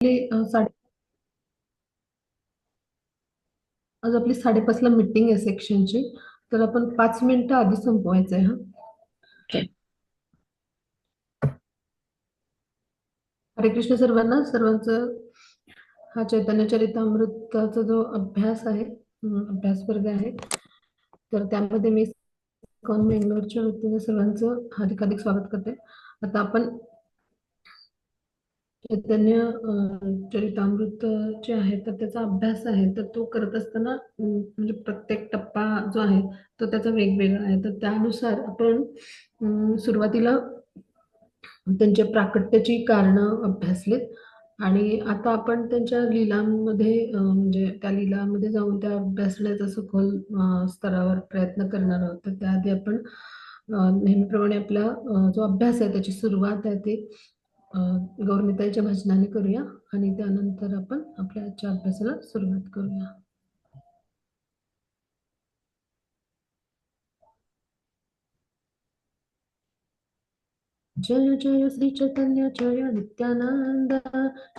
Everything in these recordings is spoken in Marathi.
साडे आज आपली 5:30ला मीटिंग आहे सेक्शनची. तर आपण 5 मिनिटं आधी संपवायचं आहे. हा, हरे कृष्ण सर्वांना. सर्वांचं हा चैतन्य चरितामृताचा जो अभ्यास आहे, अभ्यास वर्ग आहे, तर त्यामध्ये मी इस्कॉन बेंगलोरच्या वतीने सर्वांचं हार्दिक हार्दिक स्वागत करते. आता आपण चैतन्य चरितामृत जे आहे तर त्याचा अभ्यास आहे, तर तो करत असताना म्हणजे प्रत्येक टप्पा जो आहे तो त्याचा वेगवेगळा आहे. तर त्यानुसार आपण सुरुवातीला त्यांच्या प्राकट्याची कारणं अभ्यासलीत आणि आता आपण त्यांच्या लीलांमध्ये म्हणजे त्या लीलांमध्ये जाऊन त्या अभ्यासण्याचा सखोल स्तरावर प्रयत्न करणार आहोत. तर त्याआधी आपण नेहमीप्रमाणे आपला जो अभ्यास आहे त्याची सुरुवात आहे ते गौरमिताईच्या भजनाने करूया आणि त्यानंतर आपण आपल्या आजच्या अभ्यासाला सुरुवात करूया. जय जय श्री चैतन्य जय नित्यानंद,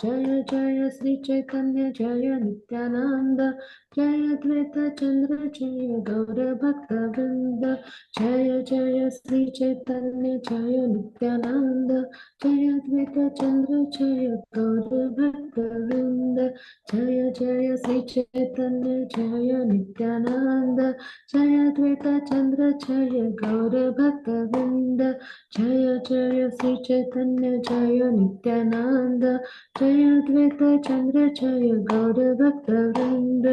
जय जय श्री चैतन्य जय नित्यानंद, जय अद्वैत चंद्र जय गौर भक्त वृंद, जय जय श्री चैतन्य जय नित्यानंद, जय अद्वैत चंद्र जय गौर भक्त वृंद, जय जय श्री चैतन्य जय नित्यानंद, जय अद्वैत चंद्र जय गौर भक्त वृंद, जय जय श्री चैतन्य जय नित्यानंद, जय अद्वैत चंद्र जय गौर भक्त वृंद,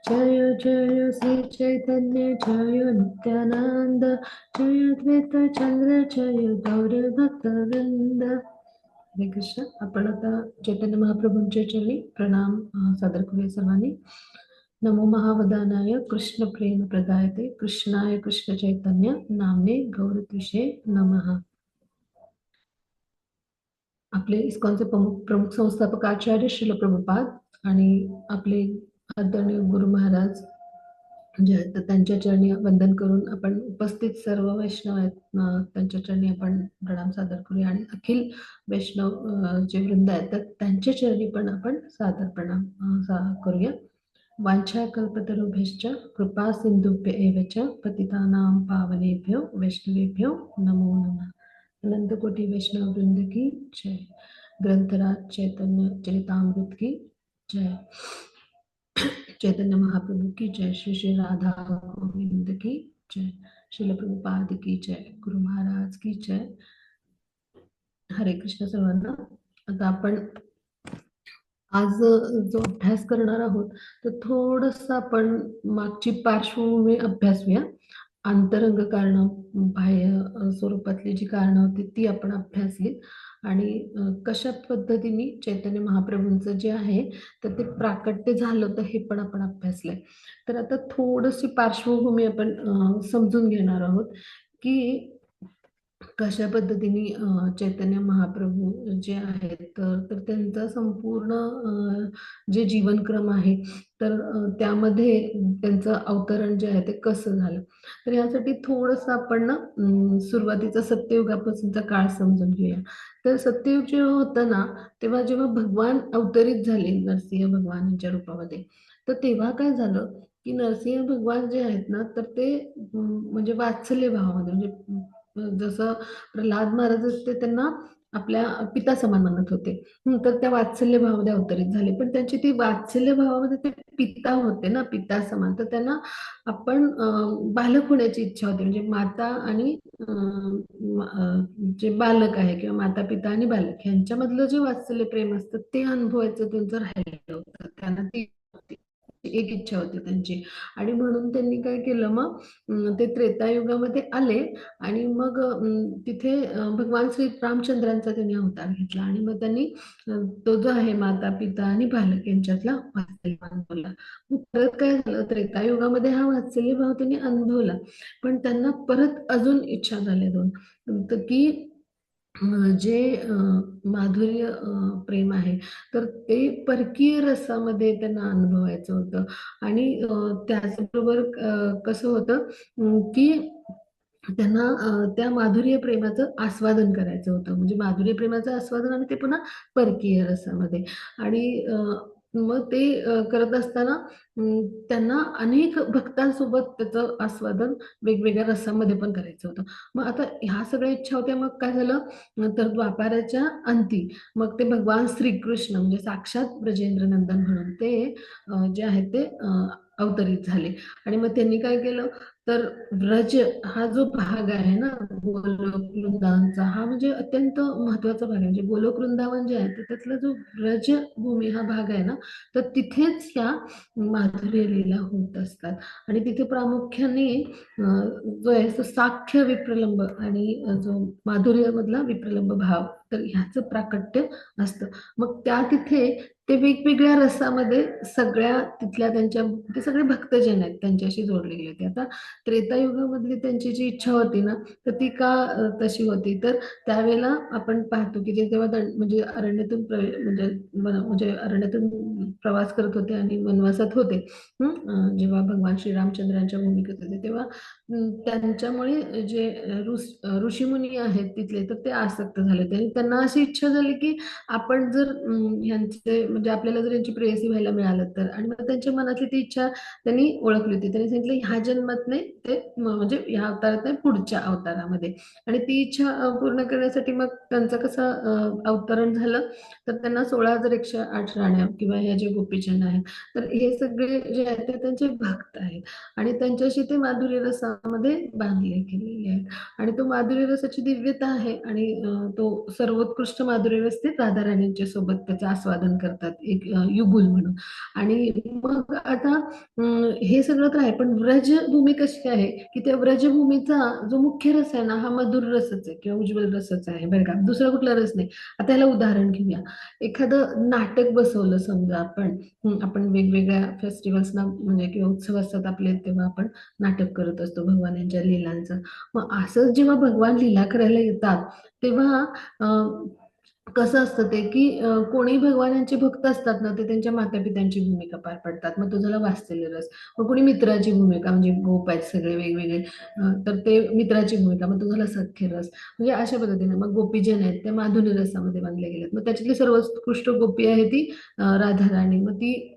जय जय श्री चैतन्य जय नित्यानंद, जय अद्वैत चंद्र जय गौर भक्त वृंद. हरे कृष्ण. आपण आता चैतन्य महाप्रभूंच्या चरणी प्रणाम सादर करूया सर्वांनी. नमो महावदानाय कृष्ण प्रेम प्रदायते कृष्णाय कृष्ण चैतन्य नामने गौरतीशे नमः. आपले इस्कॉनचे प्रमुख प्रमुख संस्थापक आचार्य श्रील प्रभुपाद आणि आपले आदरणीय गुरु महाराज जे आहेत तर त्यांच्या चरणी वंदन करून आपण उपस्थित सर्व वैष्णव आहेत त्यांच्या चरणी आपण प्रणाम सादर करूया आणि अखिल वैष्णव जे वृंद आहेत तर त्यांच्या चरणी पण आपण सादर प्रणाम करूया. वांछा कल्पतरुभ्यश्च कृपा सिंधुभ्य एव च पतितानां पावनेभ्यो वैष्णवेभ्यो नमो नमः. अनंत कोटि वैष्णव वृंद की जय. ग्रंथराज चैतन्य चरितामृत की जय. चैतन्य महाप्रभु की जय. श्री श्री राधा गोविंद की जय. श्रील प्रभुपाद की जय. गुरु महाराज की जय. हरे कृष्ण सर्वांना. आता आपण आज जो अभ्यास करणार आहोत तर थोडस आपण मागची पार्श्वभूमी अभ्यासूया. अंतरंग कारण, बाह्य स्वरूपातली जी कारणं होती ती आपण अभ्यासली आणि कशा पद्धतीने चैतन्य महाप्रभूंचं जे आहे तर ते प्राकट्य झालं तर हे पण आपण अभ्यासलंय. तर आता थोडीशी पार्श्वभूमी आपण समजून घेणार आहोत की कशा पद्धतीने चैतन्य महाप्रभू जे आहेत तर त्यांचा संपूर्ण जे जीवनक्रम आहे तर त्यामध्ये त्यांचं अवतरण जे आहे ते कसं झालं. तर यासाठी थोडंसं आपण ना सुरुवातीचा सत्ययुगापासूनचा काळ समजून घेऊया. तर सत्ययुग जेव्हा होतं ना तेव्हा जेव्हा भगवान अवतरित झाले नरसिंह भगवानांच्या रूपामध्ये तर तेव्हा काय झालं की नरसिंह भगवान जे आहेत ना तर ते म्हणजे वात्सल्य भावामध्ये म्हणजे जसं प्रल्हाद महाराज असते त्यांना आपल्या पिता समान मानत होते. तर त्या वात्सल्य भावामध्ये अवतरित झाले पण त्यांची ती वात्सल्य भावामध्ये ते पिता होते ना पिता समान तर त्यांना आपण बालक होण्याची इच्छा होती म्हणजे माता आणि जे बालक आहे किंवा माता पिता आणि बालक यांच्यामधलं जे वात्सल्य प्रेम असतं ते अनुभवायचं त्यांचं राहिलं होतं. त्यांना ती एक इच्छा होती त्यांची आणि म्हणून त्यांनी काय केलं मग ते त्रेतायुगामध्ये आले आणि मग तिथे भगवान श्री रामचंद्रांचा त्यांनी अवतार घेतला आणि मग त्यांनी तो जो आहे माता पिता आणि बालक यांच्यातला वात्सल्य अनुभवला. मग परत काय झालं त्रेतायुगामध्ये हा वात्सल्य भाव त्यांनी अनुभवला पण त्यांना परत अजून इच्छा झाल्या दोन तर की जे माधुर्य प्रेम आहे तर ते परकीय रसामध्ये त्यांना अनुभवायचं होतं आणि त्याचबरोबर कसं होतं की त्यांना त्या माधुर्य प्रेमाचं आस्वादन करायचं होतं. म्हणजे माधुर्य प्रेमाचं आस्वादन आणि ते पुन्हा परकीय रसामध्ये. आणि मग ते करत असताना त्यांना अनेक भक्तांसोबत त्याचं आस्वादन वेगवेगळ्या रसामध्ये पण करायचं होतं. मग आता ह्या सगळ्या इच्छा होत्या. मग काय झालं, तर द्वापाराच्या अंती मग ते भगवान श्रीकृष्ण म्हणजे साक्षात ब्रजेंद्र नंदन म्हणून ते जे आहेत ते अवतरित झाले. आणि मग त्यांनी काय केलं, तर व्रज हा जो भाग आहे ना, गोलोक वृंदावनचा, हा म्हणजे अत्यंत महत्वाचा भाग आहे. म्हणजे गोलोक वृंदावन जे आहे तर त्यातला जो व्रज भूमी हा भाग आहे ना, तर तिथेच ह्या माधुर्य लीला होत असतात. आणि तिथे प्रामुख्याने जो आहे तो साख्य विप्रलंब आणि जो माधुर्य मधला विप्रलंब भाव, तर ह्याचं प्राकट्य असतं. मग त्या तिथे ते वेगवेगळ्या रसामध्ये सगळ्या तिथल्या त्यांच्या, ते सगळे भक्तजन आहेत त्यांच्याशी जोडले गेले. ते आता त्रेतायुगामधली त्यांची जी इच्छा होती ना, तर ती का तशी होती, तर त्यावेळेला आपण पाहतो की ते तेव्हा म्हणजे अरण्यातून म्हणजे म्हणजे अरण्यातून प्रवास करत होते आणि वनवासात होते. जेव्हा भगवान श्रीरामचंद्रांच्या भूमिकेत होते तेव्हा त्यांच्यामुळे जे ऋषीमुनी आहेत तिथले, तर ते आसक्त झाले. त्यांना अशी इच्छा झाली की आपण जर ह्यांचे म्हणजे आपल्याला जर यांची प्रेयसी व्हायला मिळालं तर. आणि मग त्यांच्या मनातली ती इच्छा त्यांनी ओळखली होती. त्यांनी सांगितलं ह्या जन्मात नाही, ते म्हणजे ह्या अवतारात नाही, पुढच्या अवतारामध्ये. आणि ती इच्छा पूर्ण करण्यासाठी मग त्यांचं कसं अवतरण झालं, तर त्यांना 16,108 राण्या किंवा ह्या जे गोपीजन आहेत, तर हे सगळे जे आहेत ते त्यांचे भक्त आहेत. आणि त्यांच्याशी ते माधुर्य रसामध्ये बांधले गेलेले आहेत. आणि तो माधुर्य रसाची दिव्यता आहे. आणि तो सर्वोत्कृष्ट माधुर्य रस ते राधाराणींच्या सोबत त्याचं आस्वादन करतात, एक युगुल म्हणून. आणि मग आता हे सगळं तर आहे, पण व्रजभूमी कशी आहे, की त्या व्रजभूमीचा जो मुख्य रस आहे ना, हा मधुर रसच आहे किंवा उज्ज्वल रसच आहे बरं का, दुसरा कुठला रस नाही. आता याला उदाहरण घेऊया. एखादं नाटक बसवलं समजा आपण, आपण वेगवेगळ्या फेस्टिवल्सना म्हणजे किंवा उत्सव असतात आपले, तेव्हा आपण नाटक करत असतो भगवान यांच्या लीलांचं. मग असं जेव्हा भगवान लीला करायला येतात तेव्हा कसं असतं ते, की कोणी भगवानांचे भक्त असतात ना, ते त्यांच्या मातापित्यांची भूमिका पार पडतात. मग तो झाला वात्सल्य रस. मग कोणी मित्राची भूमिका, म्हणजे गोप आहेत सगळे वेगवेगळे, तर ते मित्राची भूमिका, मग तो झाला सख्य रस. म्हणजे अशा पद्धतीने मग गोपीजन आहेत ते माधुर्य रसामध्ये बांधले गेलेत. मग त्याच्यातली सर्वोत्कृष्ट गोपी आहे ती राधाराणी. मग ती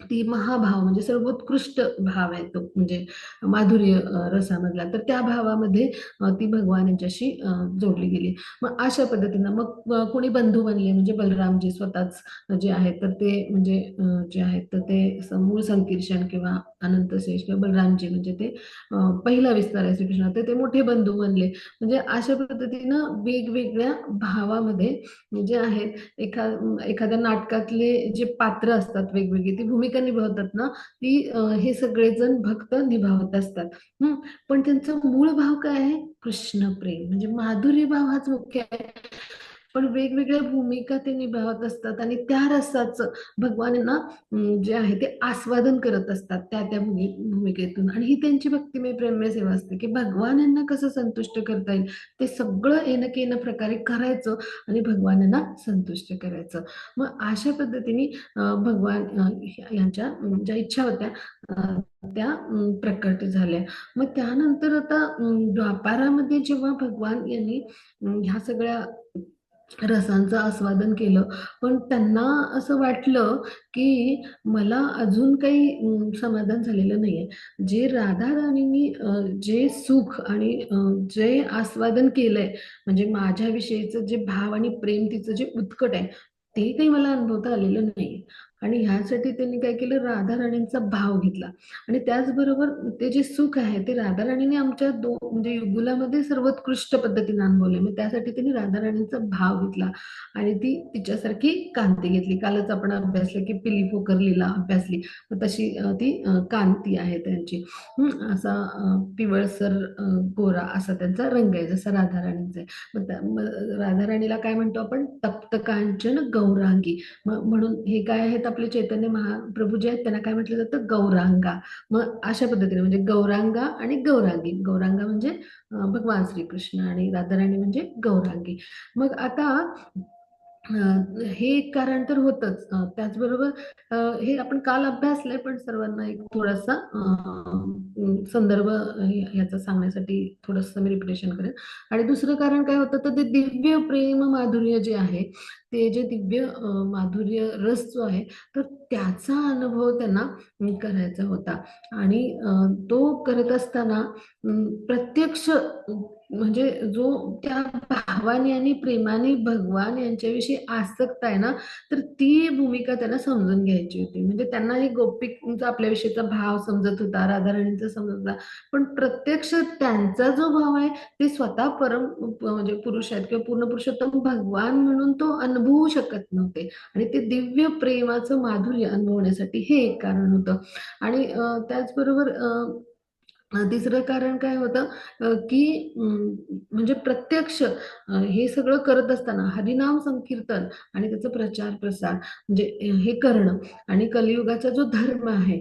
ती महाभाव म्हणजे सर्वोत्कृष्ट भाव आहे तो, म्हणजे माधुर्य रसामधला, तर त्या भावामध्ये ती भगवान यांच्याशी जोडली गेली. मग अशा पद्धतीनं मग कोणी बंधू बनले, म्हणजे बलरामजी स्वतःच जे आहेत तर ते म्हणजे जे आहेत तर ते मूळ संकीर्षण किंवा अनंतशेष किंवा बलरामजी म्हणजे ते पहिला विस्तार आहे श्रीकृष्ण, तर ते मोठे बंधू बनले. म्हणजे अशा पद्धतीनं वेगवेगळ्या भावामध्ये जे आहेत, एखाद्या नाटकातले जे पात्र असतात वेगवेगळी, ती भूमिका निभावतात ना, ती हे सगळेजण भक्त निभावत असतात. पण त्यांचा मूळ भाव काय आहे, कृष्ण प्रेम म्हणजे माधुर्य भाव हाच मुख्य आहे. पण वेगवेगळ्या भूमिका ते निभावत असतात आणि त्या रसाचं भगवानांना जे आहे ते आस्वादन करत असतात त्या त्या भूमिकेतून. आणि ही त्यांची भक्तिमय प्रेममय सेवा असते, की भगवानांना कसं संतुष्ट करता येईल ते सगळं येणं केनं प्रकारे करायचं आणि भगवानांना संतुष्ट करायचं. मग अशा पद्धतीने भगवान यांच्या ज्या इच्छा होत्या त्या प्रकट झाल्या. मग त्यानंतर आता द्वापारामध्ये जेव्हा भगवान यांनी ह्या सगळ्या रसांचं आस्वादन केलं, पण त्यांना असं वाटलं की मला अजून काही समाधान झालेलं नाहीये. जे राधा राणींनी जे सुख आणि जे आस्वादन केलंय, म्हणजे माझ्याविषयीचं जे भाव आणि प्रेम तिचं जे उत्कट आहे, ते काही मला अनुभवता आलेलं नाहीये. आणि ह्यासाठी त्यांनी काय केलं, राधा राणींचा भाव घेतला. आणि त्याचबरोबर ते जे सुख आहे ते राधा राणीने आमच्या म्हणजे युगुलामध्ये सर्वोत्कृष्ट पद्धतीने अनुभवले. मग त्यासाठी त्यांनी राधा राणींचा भाव घेतला आणि ती तिच्यासारखी कांती घेतली. कालच आपण अभ्यासलं की पिली पोकर लीला अभ्यासली, मग तशी ती कांती आहे त्यांची. असा पिवळसर गोरा असा त्यांचा रंग आहे, जसा राधा राणींचा आहे. मग राधा राणीला काय म्हणतो आपण, तप्त कांचन गौरांगी. म्हणून हे काय आहेत, आपले चैतन्य महाप्रभू जे आहेत त्यांना काय म्हटलं जातं, गौरांगा. मग अशा पद्धतीने म्हणजे गौरांगा आणि गौरांगी. गौरांगा म्हणजे भगवान श्रीकृष्ण आणि राधाराणी म्हणजे गौरांगी. मग आता हे एक कारण तर होतच. त्याचबरोबर हे आपण काल अभ्यासलंय, पण सर्वांना एक थोडासा संदर्भ याचा सांगण्यासाठी थोडंसं मी रिपिटेशन करेन. आणि दुसरं कारण काय होतं, तर ते दिव्य प्रेम माधुर्य जे आहे, ते जे दिव्य माधुर्य रस जो आहे, तर त्याचा अनुभव त्यांना करायचा होता. आणि तो करत असताना प्रत्यक्ष म्हणजे जो त्या भावाने आणि प्रेमाने भगवान यांच्याविषयी आसक्त आहे ना, तर ती भूमिका त्यांना समजून घ्यायची होती. म्हणजे त्यांना हे गोपिकांचा आपल्याविषयीचा भाव समजत होता, राधाराणींचा समजत होता, पण प्रत्यक्ष त्यांचा जो भाव आहे ते स्वतः म्हणजे पुरुष आहेत किंवा पूर्ण पुरुषोत्तम भगवान म्हणून तो अनुभवू शकत नव्हते. आणि ते दिव्य प्रेमाचं माधुर्य अनुभवण्यासाठी हे एक कारण होतं. आणि त्याचबरोबर तिसरं कारण काय होतं, की म्हणजे प्रत्यक्ष हे सगळं करत असताना हरिनाम संकीर्तन आणि त्याचा प्रचार प्रसार म्हणजे हे करणं, आणि कलियुगाचा जो धर्म आहे,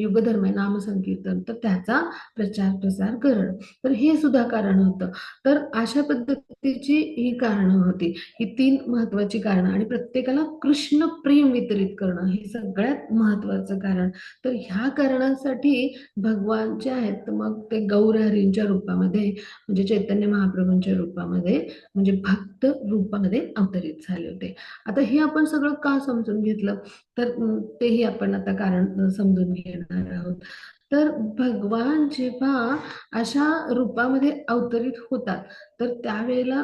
युगधर्म आहे नामसंकीर्तन, तर त्याचा प्रचार प्रसार करणं, तर हे सुद्धा कारण होतं. तर अशा पद्धतीची ही कारणं होती, ही 3 महत्वाची कारणं. आणि प्रत्येकाला कृष्ण प्रेम वितरित करणं हे सगळ्यात महत्वाचं कारण. तर ह्या कारणासाठी भगवान जे आहेत, तर मग ते गौरहरींच्या रूपामध्ये म्हणजे चैतन्य महाप्रभूंच्या रूपामध्ये म्हणजे भक्त रूपामध्ये अवतरित झाले होते. आता हे आपण सगळं का समजून घेतलं, तर तेही आपण आता कारण समजून घेणार आहोत. तर भगवान जेव्हा अशा रूपामध्ये अवतरित होतात, तर त्यावेळेला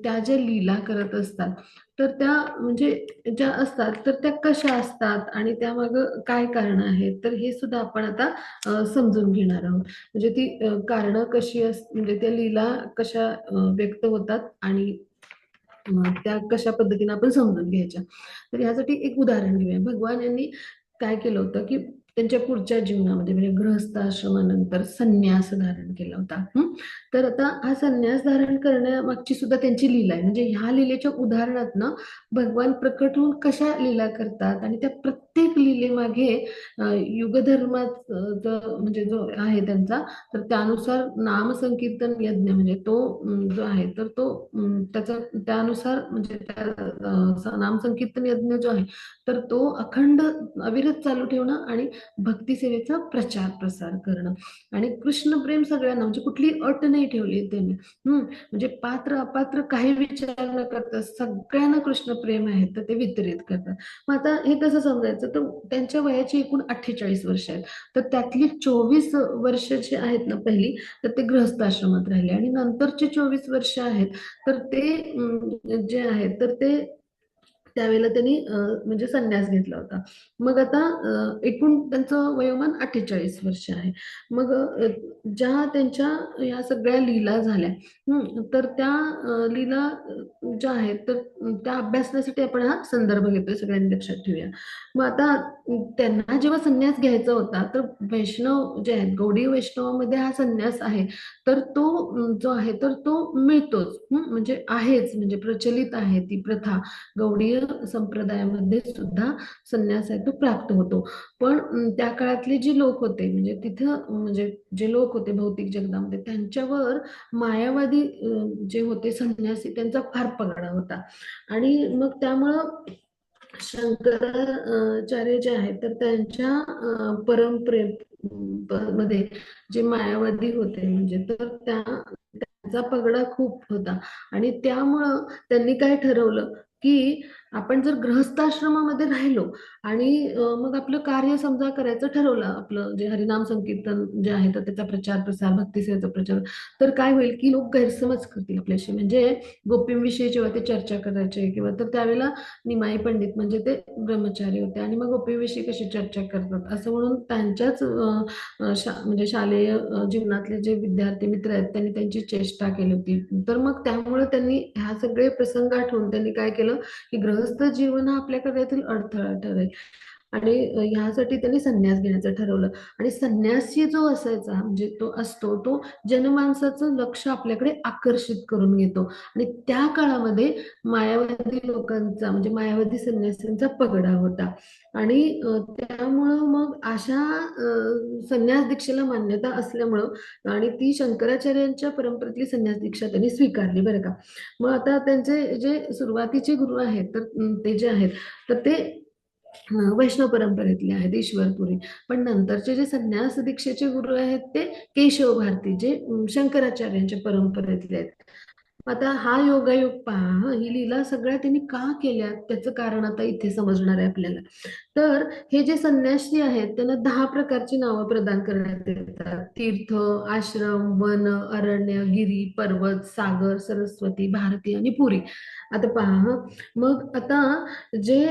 त्या ज्या लीला करत असतात, तर त्या म्हणजे ज्या असतात, तर त्या कशा असतात आणि त्यामागं काय कारण आहेत, तर हे सुद्धा आपण आता समजून घेणार आहोत. म्हणजे ती कारणं कशी म्हणजे त्या लीला कशा व्यक्त होतात आणि त्या कशा पद्धतीने आपण समजून घ्यायच्या. तर यासाठी एक उदाहरण घेऊया. भगवान यांनी काय केलं होतं, की त्यांच्या पुढच्या जीवनामध्ये म्हणजे गृहस्थ आश्रमानंतर संन्यास धारण केला होता. तर आता हा संन्यास धारण करण्यामागची सुद्धा त्यांची लीला आहे. म्हणजे ह्या लीलेच्या उदाहरणातनं भगवान प्रकट होऊन कशा लीला करतात आणि त्या प्रत्येक लीलेमागे युगधर्माचा म्हणजे जो आहे त्यांचा, तर त्यानुसार नामसंकीर्तन यज्ञ म्हणजे तो जो आहे, तर तो त्याचा त्यानुसार म्हणजे नामसंकीर्तन यज्ञ जो आहे, तर तो अखंड अविरत चालू ठेवणं आणि भक्तिसेवेचा प्रचार प्रसार करणं. आणि कृष्ण प्रेम सगळ्यांना म्हणजे कुठली अट नाही ठेवली त्यांनी. म्हणजे पात्र अपात्र काही विचार न करता सगळ्यांना कृष्ण प्रेम आहे, तर ते वितरित करतात. मग आता हे कसं समजायचं, तर त्यांच्या वयाची एकूण 48 वर्ष आहेत. तर त्यातली 24 वर्ष जी आहेत ना पहिली, तर ते गृहस्थ आश्रमात राहिले, आणि नंतरचे 24 वर्ष आहेत, तर ते जे आहेत, तर ते त्यावेळेला त्यांनी म्हणजे संन्यास घेतला होता. मग आता एकूण त्यांचं वयोमान 48 वर्ष आहे. मग ज्या त्यांच्या या सगळ्या लीला झाल्या, तर त्या लीला ज्या आहेत, तर त्या अभ्यासण्यासाठी आपण हा संदर्भ घेतोय, सगळ्यांनी लक्षात ठेवूया. मग आता त्यांना जेव्हा संन्यास घ्यायचा होता, तर वैष्णव जे आहेत, गौडीय वैष्णवामध्ये हा संन्यास आहे, तर तो जो आहे, तर तो मिळतोच. म्हणजे आहेच, म्हणजे प्रचलित आहे ती प्रथा. गौडीय संप्रदायामध्ये सुद्धा संन्यास आहे तो प्राप्त होतो. पण त्या काळातले जे लोक होते, म्हणजे तिथं म्हणजे जे लोक होते भौतिक जगतामध्ये, त्यांच्यावर मायावादी जे होते संन्यासी, त्यांचा फार पगडा होता. आणि मग त्यामुळं शंकराचार्य जे आहेत, तर त्यांच्या परमप्रेम मध्ये जे मायावादी होते, म्हणजे तर त्यांचा पगडा खूप होता. आणि त्यामुळं त्यांनी काय ठरवलं, की आपण जर गृहस्थाश्रमामध्ये राहिलो आणि मग आपलं कार्य समजा करायचं ठरवलं, आपलं जे हरिनाम संकीर्तन जे आहे, तर त्याचा प्रचार प्रसार, भक्तिसेवेचा प्रचार, तर काय होईल, की लोक गैरसमज करतील आपल्याशी. म्हणजे गोपींविषयी जेव्हा ते चर्चा करायचे, किंवा तर त्यावेळेला निमाई पंडित म्हणजे ते ब्रह्मचारी होते, आणि मग गोपीविषयी कशी चर्चा करतात असं म्हणून त्यांच्याच म्हणजे शालेय जीवनातले जे विद्यार्थी मित्र आहेत, त्यांनी त्यांची चेष्टा केली होती. तर मग त्यामुळे त्यांनी ह्या सगळे प्रसंग आठवून त्यांनी काय केलं, की गृहस्थ जीवन हा आपल्या कार्यातील अडथळा ठरेल, आणि ह्यासाठी त्यांनी संन्यास घेण्याचं ठरवलं. आणि संन्यासी जो असायचा म्हणजे तो असतो तो जनमानसाचं लक्ष आपल्याकडे आकर्षित करून घेतो. आणि त्या काळामध्ये मायावादी लोकांचा म्हणजे मायावादी संन्यासींचा पगडा होता. आणि त्यामुळं मग अशा संन्यास दीक्षेला मान्यता असल्यामुळं आणि ती शंकराचार्यांच्या परंपरेतली संन्यास दीक्षा त्यांनी स्वीकारली बरं का. मग आता त्यांचे जे सुरुवातीचे गुरु आहेत तर ते जे आहेत तर ते वैष्णव परंपरेतले आहेत ईश्वरपुरी. पण नंतरचे जे संन्यास दीक्षेचे गुरु आहेत ते केशव भारती जे शंकराचार्यांच्या परंपरेतले आहेत. आता हा योगायोग पहा ही लीला सगळ्या त्यांनी का केल्या त्याचं कारण आता इथे समजणार आहे आपल्याला. तर हे जे संन्यासी आहेत त्यांना 10 प्रकारची नावं प्रदान करण्यात येतात. तीर्थ, आश्रम, वन, अरण्य, गिरी, पर्वत, सागर, सरस्वती, भारती आणि पुरी. आता पहा मग आता जे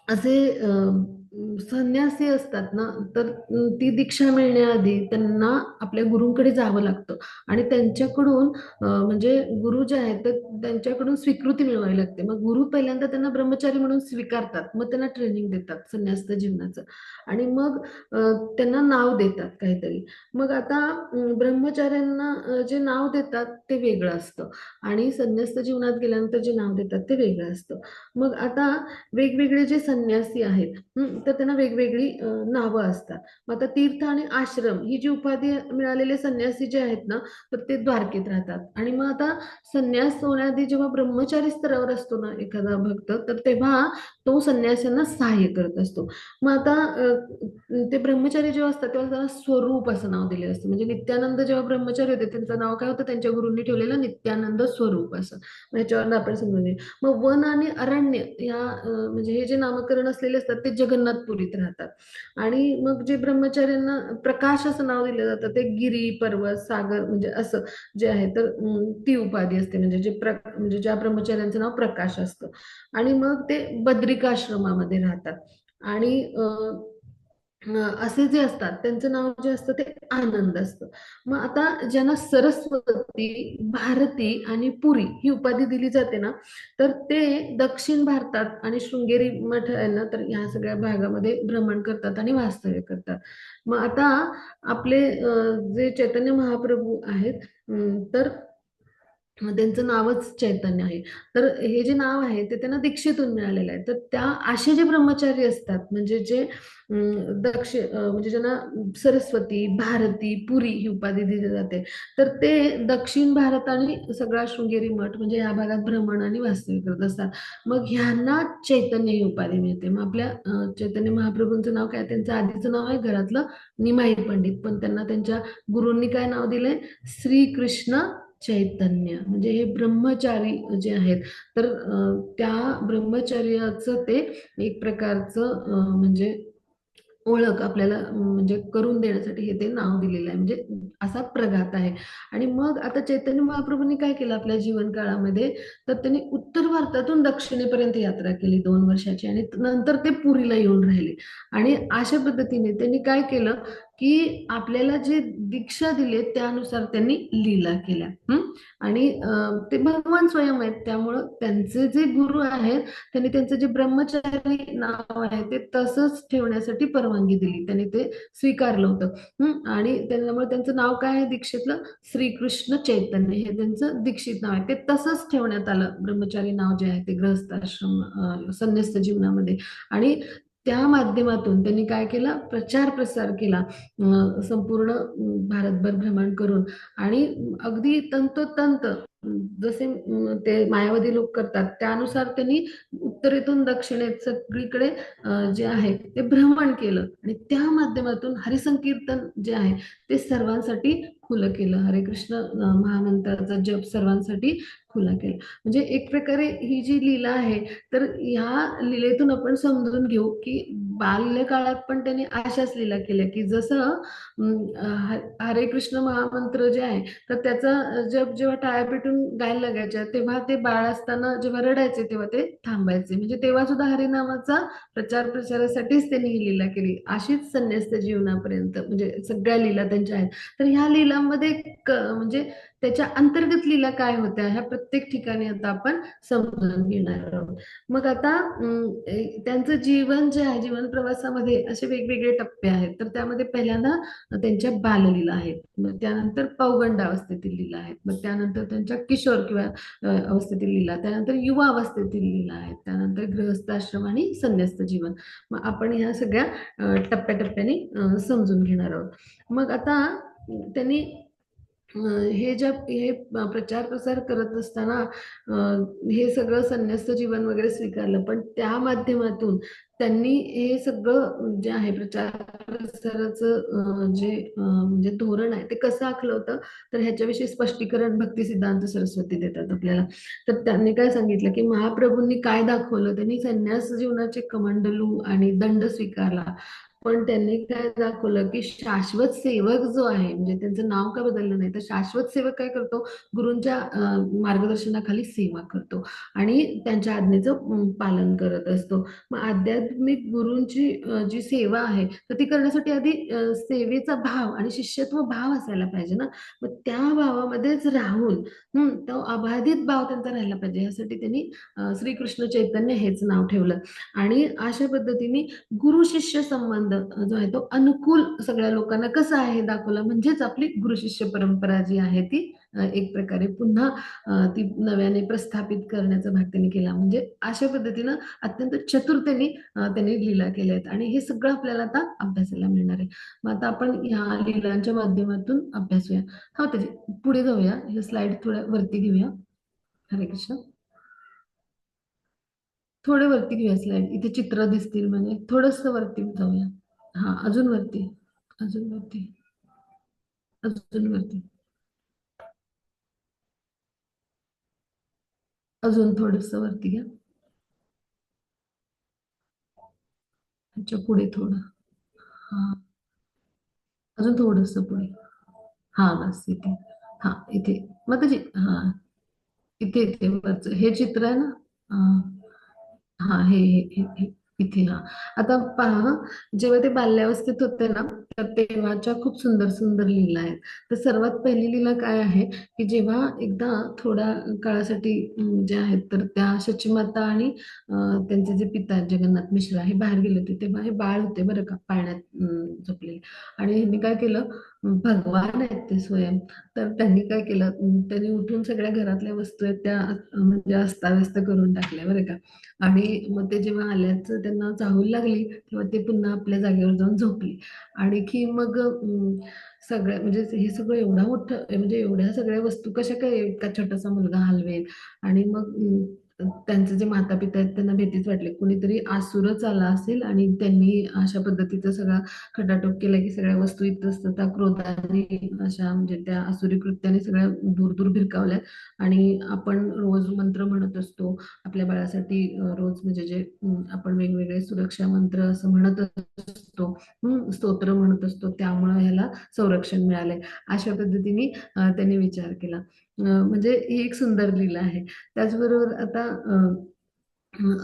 असे संन्यासी असतात ना तर ती दीक्षा मिळण्याआधी त्यांना आपल्या गुरूंकडे जावं लागतं. आणि त्यांच्याकडून म्हणजे गुरु जे आहेत तर त्यांच्याकडून स्वीकृती मिळवावी लागते. मग गुरु पहिल्यांदा त्यांना ब्रह्मचारी म्हणून स्वीकारतात, मग त्यांना ट्रेनिंग देतात संन्यास्त जीवनाचं. आणि मग त्यांना नाव देतात काहीतरी. मग आता ब्रह्मचार्यांना जे नाव देतात ते वेगळं असतं आणि संन्यस्त जीवनात गेल्यानंतर जे नाव देतात ते वेगळं असतं. मग आता वेगवेगळे जे संन्यासी आहेत तर त्यांना वेगवेगळी नावं असतात. मग आता तीर्थ आणि आश्रम ही जी उपाधी मिळालेले संन्यासी जे आहेत ना तर ते द्वारकेत राहतात. आणि मग आता संन्यास होण्याआधी जेव्हा ब्रह्मचारी स्तरावर असतो ना एखादा भक्त तर तेव्हा तो संन्याशांना सहाय्य करत असतो. मग आता ते ब्रह्मचारी जेव्हा असतात तेव्हा त्याला स्वरूप असं नाव दिलेलं असतं. म्हणजे नित्यानंद जेव्हा ब्रह्मचारी होते त्यांचं नाव काय होतं त्यांच्या गुरूंनी ठेवलेलं नित्यानंद स्वरूप असं. मग याच्यावर आपण समजून घेऊ. मग वन आणि अरण्य या म्हणजे हे जे नामकरण असलेले असतात ते जगन्नाथपुरीत राहतात. आणि मग जे ब्रह्मचार्यांना प्रकाश असं नाव दिलं जातं ते गिरी, पर्वत, सागर म्हणजे असं जे आहे तर ती उपाधी असते म्हणजे म्हणजे ज्या ब्रह्मचार्यांचं नाव प्रकाश असतं. आणि मग ते बद्रिकाश्रमामध्ये राहतात. आणि असे जे असतात त्यांचं नाव जे असतं ते आनंद असतं. मग आता ज्यांना सरस्वती, भारती आणि पुरी ही उपाधी दिली जाते ना तर ते दक्षिण भारतात आणि शृंगेरी मठ आहे ना तर ह्या सगळ्या भागामध्ये भ्रमण करतात आणि वास्तव्य करतात. मग आता आपले जे चैतन्य महाप्रभू आहेत तर त्यांचं नावच चैतन्य आहे. तर हे जे नाव आहे ते त्यांना दीक्षेतून मिळालेलं आहे. तर त्या असे जे ब्रह्मचारी असतात म्हणजे जे म्हणजे ज्यांना सरस्वती, भारती, पुरी ही उपाधी दिली जाते. तर ते दक्षिण भारत आणि सगळा शृंगेरी मठ म्हणजे या भागात भ्रमण आणि वास्तव्य करत असतात. मग ह्यांना चैतन्य ही उपाधी मिळते. मग आपल्या चैतन्य महाप्रभूंचं नाव काय त्यांचं आधीचं नाव आहे घरातलं निमाई पंडित. पण त्यांना त्यांच्या गुरूंनी काय नाव दिलंय श्रीकृष्ण चैतन्य. म्हणजे हे ब्रह्मचारी जे आहेत तर त्या ब्रह्मचर्याचं ते एक प्रकारचं म्हणजे ओळख आपल्याला म्हणजे करून देण्यासाठी हे ते नाव दिलेलं आहे. म्हणजे असा प्रघात आहे. आणि मग आता चैतन्य महाप्रभूंनी काय केलं आपल्या जीवन काळामध्ये तर त्यांनी उत्तर भारतातून दक्षिणेपर्यंत यात्रा केली 2 वर्षाची आणि नंतर ते पुरीला येऊन राहिले. आणि अशा पद्धतीने त्यांनी काय केलं की आपल्याला जे दीक्षा दिली त्यानुसार त्यांनी लीला केल्या. आणि ते भगवान स्वयं आहेत त्यामुळं त्यांचे जे गुरु आहेत त्यांनी त्यांचं जे ब्रह्मचारी नाव आहे ते तसंच ठेवण्यासाठी परवानगी दिली. त्यांनी ते स्वीकारलं होतं. आणि त्याच्यामुळे त्यांचं नाव काय आहे दीक्षेतलं श्रीकृष्ण चैतन्य हे त्यांचं दीक्षित नाव आहे. ते तसंच ठेवण्यात आलं ब्रह्मचारी नाव जे आहे ते गृहस्थाश्रम संन्यस्त जीवनामध्ये. आणि त्या माध्यमातून त्यांनी काय केलं प्रचार प्रसार केला संपूर्ण भारतभर भ्रमण करून. आणि अगदी तंतोतंत जसे ते मायावादी लोक करतात त्यानुसार त्यांनी उत्तरेतून दक्षिणेत सगळीकडे जे आहे ते भ्रमण केलं. आणि त्या माध्यमातून हरिसंकीर्तन जे आहे ते सर्वांसाठी खुलं केलं. हरे कृष्ण महामंत्राचा जप सर्वांसाठी खुला केला. म्हणजे एक प्रकारे ही जी लीला आहे तर ह्या लीलेतून आपण समजून घेऊ की बाल्यकाळात पण त्यांनी अशाच लीला केल्या की जसं हरे कृष्ण महामंत्र जे आहे तर त्याचा जप जेव्हा टाळ्या पेटून गायला लागायच्या तेव्हा ते बाळ असताना जेव्हा रडायचे तेव्हा ते थांबायचे. म्हणजे तेव्हा सुद्धा हरिनामाचा प्रचार प्रसारासाठीच त्यांनी ही लीला केली. अशीच संन्यस्त जीवनापर्यंत म्हणजे सगळ्या लीला त्यांच्या आहेत. तर ह्या लीलांमध्ये म्हणजे त्याच्या अंतर्गत लीला काय होत्या ह्या प्रत्येक ठिकाणी आता आपण समजून घेणार आहोत. मग आता त्यांचं जीवन जे आहे, जीवन प्रवासामध्ये असे वेगवेगळे टप्पे आहेत. तर त्यामध्ये पहिल्यांदा त्यांच्या बाललीला आहेत, मग त्यानंतर पौगंडावस्थेतील लीला आहेत, मग त्यानंतर त्यांच्या किशोर किंवा अवस्थेतील लीला, त्यानंतर युवा अवस्थेतील लीला आहेत, त्यानंतर गृहस्थाश्रम आणि संन्यस्त जीवन. मग आपण ह्या सगळ्या टप्प्याटप्प्याने समजून घेणार आहोत. मग आता त्यांनी हे प्रचार प्रसार करत असताना हे सगळं संन्यस्त जीवन वगैरे स्वीकारलं, पण त्या माध्यमातून त्यांनी हे सगळं जे आहे प्रचार प्रसाराचं जे म्हणजे धोरण आहे ते कसं आखलं होतं, तर ह्याच्याविषयी स्पष्टीकरण भक्ती सिद्धांत सरस्वती देतात आपल्याला. तर त्यांनी काय सांगितलं की महाप्रभूंनी काय दाखवलं, त्यांनी संन्यास जीवनाचे कमंडलू आणि दंड स्वीकारला, पण त्यांनी काय दाखवलं की शाश्वत सेवक जो आहे, म्हणजे त्यांचं नाव का बदललं नाही, तर शाश्वत सेवक काय करतो, गुरूंच्या मार्गदर्शनाखाली सेवा करतो आणि त्यांच्या आज्ञेचं पालन करत असतो. मग आध्यात्मिक गुरूंची जी सेवा आहे, तर ती करण्यासाठी आधी सेवेचा भाव आणि शिष्यत्व भाव असायला पाहिजे ना. मग त्या भावामध्येच राहून तो अबाधित भाव त्यांचा राहिला पाहिजे, यासाठी त्यांनी श्रीकृष्ण चैतन्य हेच नाव ठेवलं. आणि अशा पद्धतीने गुरु शिष्य संबंध जो आहे तो अनुकूल सगळ्या लोकांना कसा आहे हे दाखवलं, म्हणजेच आपली गुरु शिष्य परंपरा जी आहे ती एक प्रकारे पुन्हा ती नव्याने प्रस्थापित करण्याचा भाग त्यांनी केला. म्हणजे अशा पद्धतीनं अत्यंत चतुरतेने त्यांनी लीला केल्या आहेत आणि हे सगळं आपल्याला आता अभ्यासाला मिळणार आहे. मग आता आपण ह्या लीलांच्या माध्यमातून अभ्यासूया. हा, त्याची पुढे जाऊया, हे स्लाइड थोड्या वरती घेऊया. हरे कृष्ण. थोडे वरती घेऊया स्लाइड, इथे चित्र दिसतील, म्हणजे थोडस वरती जाऊया. हा, अजून वरती, अजून वरती, अजून वरती, अजून थोडस वरती घ्या. ह्याच्या पुढे थोडं. हा, अजून थोडस पुढे. हा, बस इथे. हा, इथे. मग हा, इथे इथे वरच हे चित्र आहे ना. हा, हे इथे. हा, आता पहा, जेव्हा ते बाल्यावस्थेत होते ना, तर तेव्हाच्या खूप सुंदर सुंदर लीला आहेत. तर सर्वात पहिली लीला काय आहे, की जेव्हा एकदा थोड्या काळासाठी जे आहेत, तर त्या शचीमाता आणि त्यांचे जे पिता आहेत, जगन्नाथ मिश्रा, हे बाहेर गेले होते. तेव्हा हे बाळ होते बरं का, पाळण्यात झोपलेले. आणि ह्यांनी काय केलं, भगवान आहेत ते स्वयं, तर त्यांनी काय केलं, त्यांनी उठून सगळ्या घरातल्या वस्तू आहेत त्या म्हणजे अस्ताव्यस्त करून टाकल्या बरं का. आणि मग ते जेव्हा आल्याचं त्यांना चाहूल लागली, तेव्हा ते पुन्हा आपल्या जागेवर जाऊन झोपले. आणखी मग सगळ्या म्हणजे हे सगळं एवढं मोठं, म्हणजे एवढ्या सगळ्या वस्तू कशा काय इतका छोटासा मुलगा हलवेल. आणि मग त्यांचे जे माता पिता आहेत त्यांना भीतीच वाटली, कुणीतरी आसुरच आला असेल आणि त्यांनी अशा पद्धतीचा सगळा खटाटोप केला की सगळ्या वस्तू इतस्ततः क्रोधाने अशा म्हणजे त्या आसुरी कृत्याने सगळ्या दूर दूर भिरकावल्या. आणि आपण रोज मंत्र म्हणत असतो आपल्या बाळासाठी, रोज म्हणजे जे आपण वेगवेगळे सुरक्षा मंत्र असं म्हणत असतो, स्तोत्र म्हणत असतो, त्यामुळे ह्याला संरक्षण मिळालंय, अशा पद्धतीने त्यांनी विचार केला. म्हणजे ही एक सुंदर लीला आहे. त्याचबरोबर आता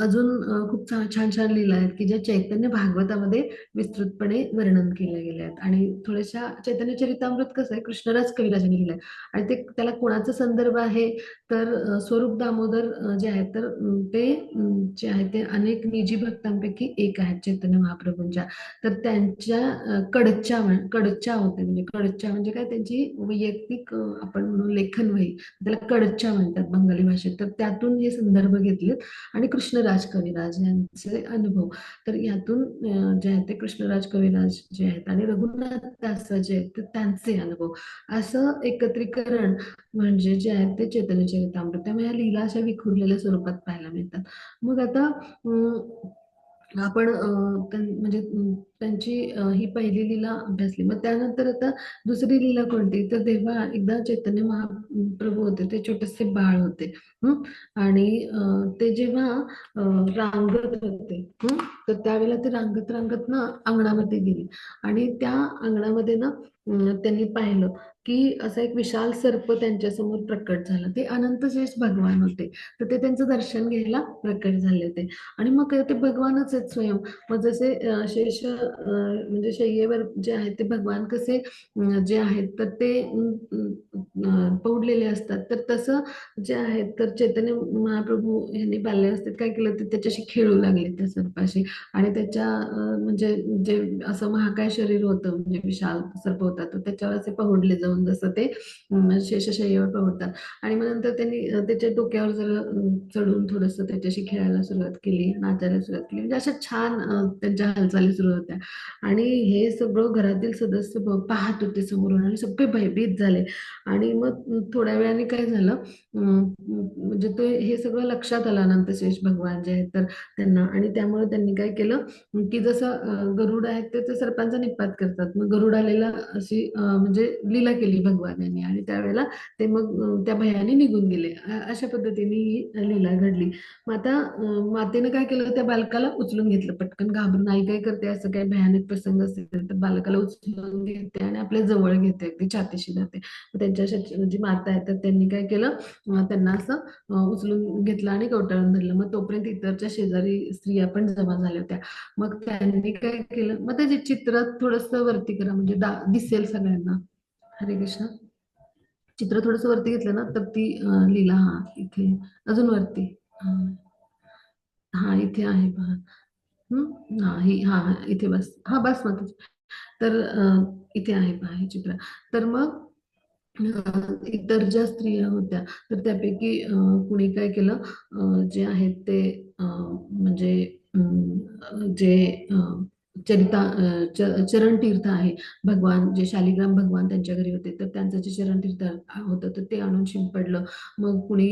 अजून खूप छान छान लीला आहेत की ज्या चैतन्य भागवतामध्ये विस्तृतपणे वर्णन केल्या गेल्या आहेत. आणि थोड्याशा चैतन्य चरितामृत कसं आहे, कृष्णराज कविराजांनी लिहिलंय. आणि ते त्याला कोणाचा संदर्भ आहे, तर स्वरूप दामोदर जे आहेत, तर ते जे आहे ते अनेक निजी भक्तांपैकी एक आहेत चैतन्य महाप्रभूंच्या. तर त्यांच्या कडच्या होते, म्हणजे कडच्या म्हणजे काय, त्यांची वैयक्तिक आपण म्हणून लेखन वही, त्याला कडच्या म्हणतात बंगाली भाषेत. तर त्यातून हे संदर्भ घेतलेत आणि कृष्णराज कविराज यांचे अनुभव. तर यातून जे आहेत ते कृष्णराज कविराज जे आहेत आणि रघुनाथ दास जे आहेत तर त्यांचे अनुभव, असं एकत्रीकरण म्हणजे जे आहे ते चैतन्य चरितामृत. त्यामुळे या लीला अशा विखुरलेल्या स्वरूपात पाहायला मिळतात. मग आता आपण म्हणजे त्यांची ही पहिली लीला अभ्यासली. मग त्यानंतर आता दुसरी लीला कोणती, तर तेव्हा एकदा चैतन्य महाप्रभू होते, ते छोटेसे बाळ होते. हं? आणि ते जेव्हा रांगत होते, तर त्यावेळेला ते रांगत रांगत ना अंगणामध्ये गेले. आणि त्या अंगणामध्ये ना त्यांनी पाहिलं की असा एक विशाल सर्प त्यांच्या समोर प्रकट झाला. ते अनंतशेष भगवान होते. तर ते त्यांचं दर्शन घ्यायला प्रकट झाले होते. आणि मग ते भगवानच आहेत स्वयं. मग जसे शेष म्हणजे शय्येवर जे आहेत ते भगवान कसे जे आहेत तर ते पौडलेले असतात. तर तसं जे आहेत तर चैतन्य महाप्रभू यांनी बाल्यावस्थेत काय केलं, ते त्याच्याशी खेळू लागले त्या सर्पाशी. आणि त्याच्या म्हणजे जे असं महाकाय शरीर होतं, म्हणजे विशाल सर्प होता, तो त्याच्यावर असे पहुडले जाऊन जसं ते शेषशय्येवर पहुडतात. आणि मग नंतर त्यांनी त्याच्या डोक्यावर जरा चढून थोडंसं त्याच्याशी खेळायला सुरुवात केली, नाचायला सुरुवात केली. म्हणजे अशा छान त्यांच्या हालचाली सुरू होत्या. आणि हे सगळं घरातील सदस्य पाहत होते समोरून आणि सगळे भयभीत झाले. आणि मग थोड्या वेळाने काय झालं, म्हणजे ते हे सगळं लक्षात आलं अनंतशेष भगवान जे आहेत तर त्यांना. आणि त्यामुळे त्यांनी काय केलं की जसं गरुड आहेत ते सर्पांचा निपात करतात. मग गरुड आलेला अशी म्हणजे लीला केली भगवान यांनी. आणि त्यावेळेला ते मग त्या भयाने निघून गेले. अशा पद्धतीने ही लीला घडली. मग आता मातेनं काय केलं, त्या बालकाला उचलून घेतलं पटकन. घाबरून आई काय करते, असं काही भयानक प्रसंग असेल तर बालकाला उचलून घेते आणि आपल्या जवळ घेते, अगदी छातीशी जाते. मग त्यांच्या जी माता आहे तर त्यांनी काय केलं, त्यांना असं उचलून घेतलं आणि कवटाळून धरलं. मग तोपर्यंत इतरच्या शेजारी स्त्रिया पण जमा झाल्या होत्या. मग त्यांनी काय केलं, मग ते चित्र थोडस वरती करा म्हणजे दिसेल सगळ्यांना. हरे कृष्ण. चित्र थोडस वरती घेतलं ना तर ती लीला, हा इथे अजून वरती. हा, हा, इथे आहे पहा. हा ही, हा हा, इथे बस, हा बस मग. तर इथे आहे पहा हे चित्र. तर मग इतर ज्या स्त्रिया होत्या तर त्यापैकी कुणी काय केलं, जे आहेत ते म्हणजे जे चरण तीर्थ आहे, भगवान जे शालिग्राम भगवान त्यांच्या घरी होते तर त्यांचं जे चरण तीर्थ होतं तर ते आणून शिंपडलं. मग कुणी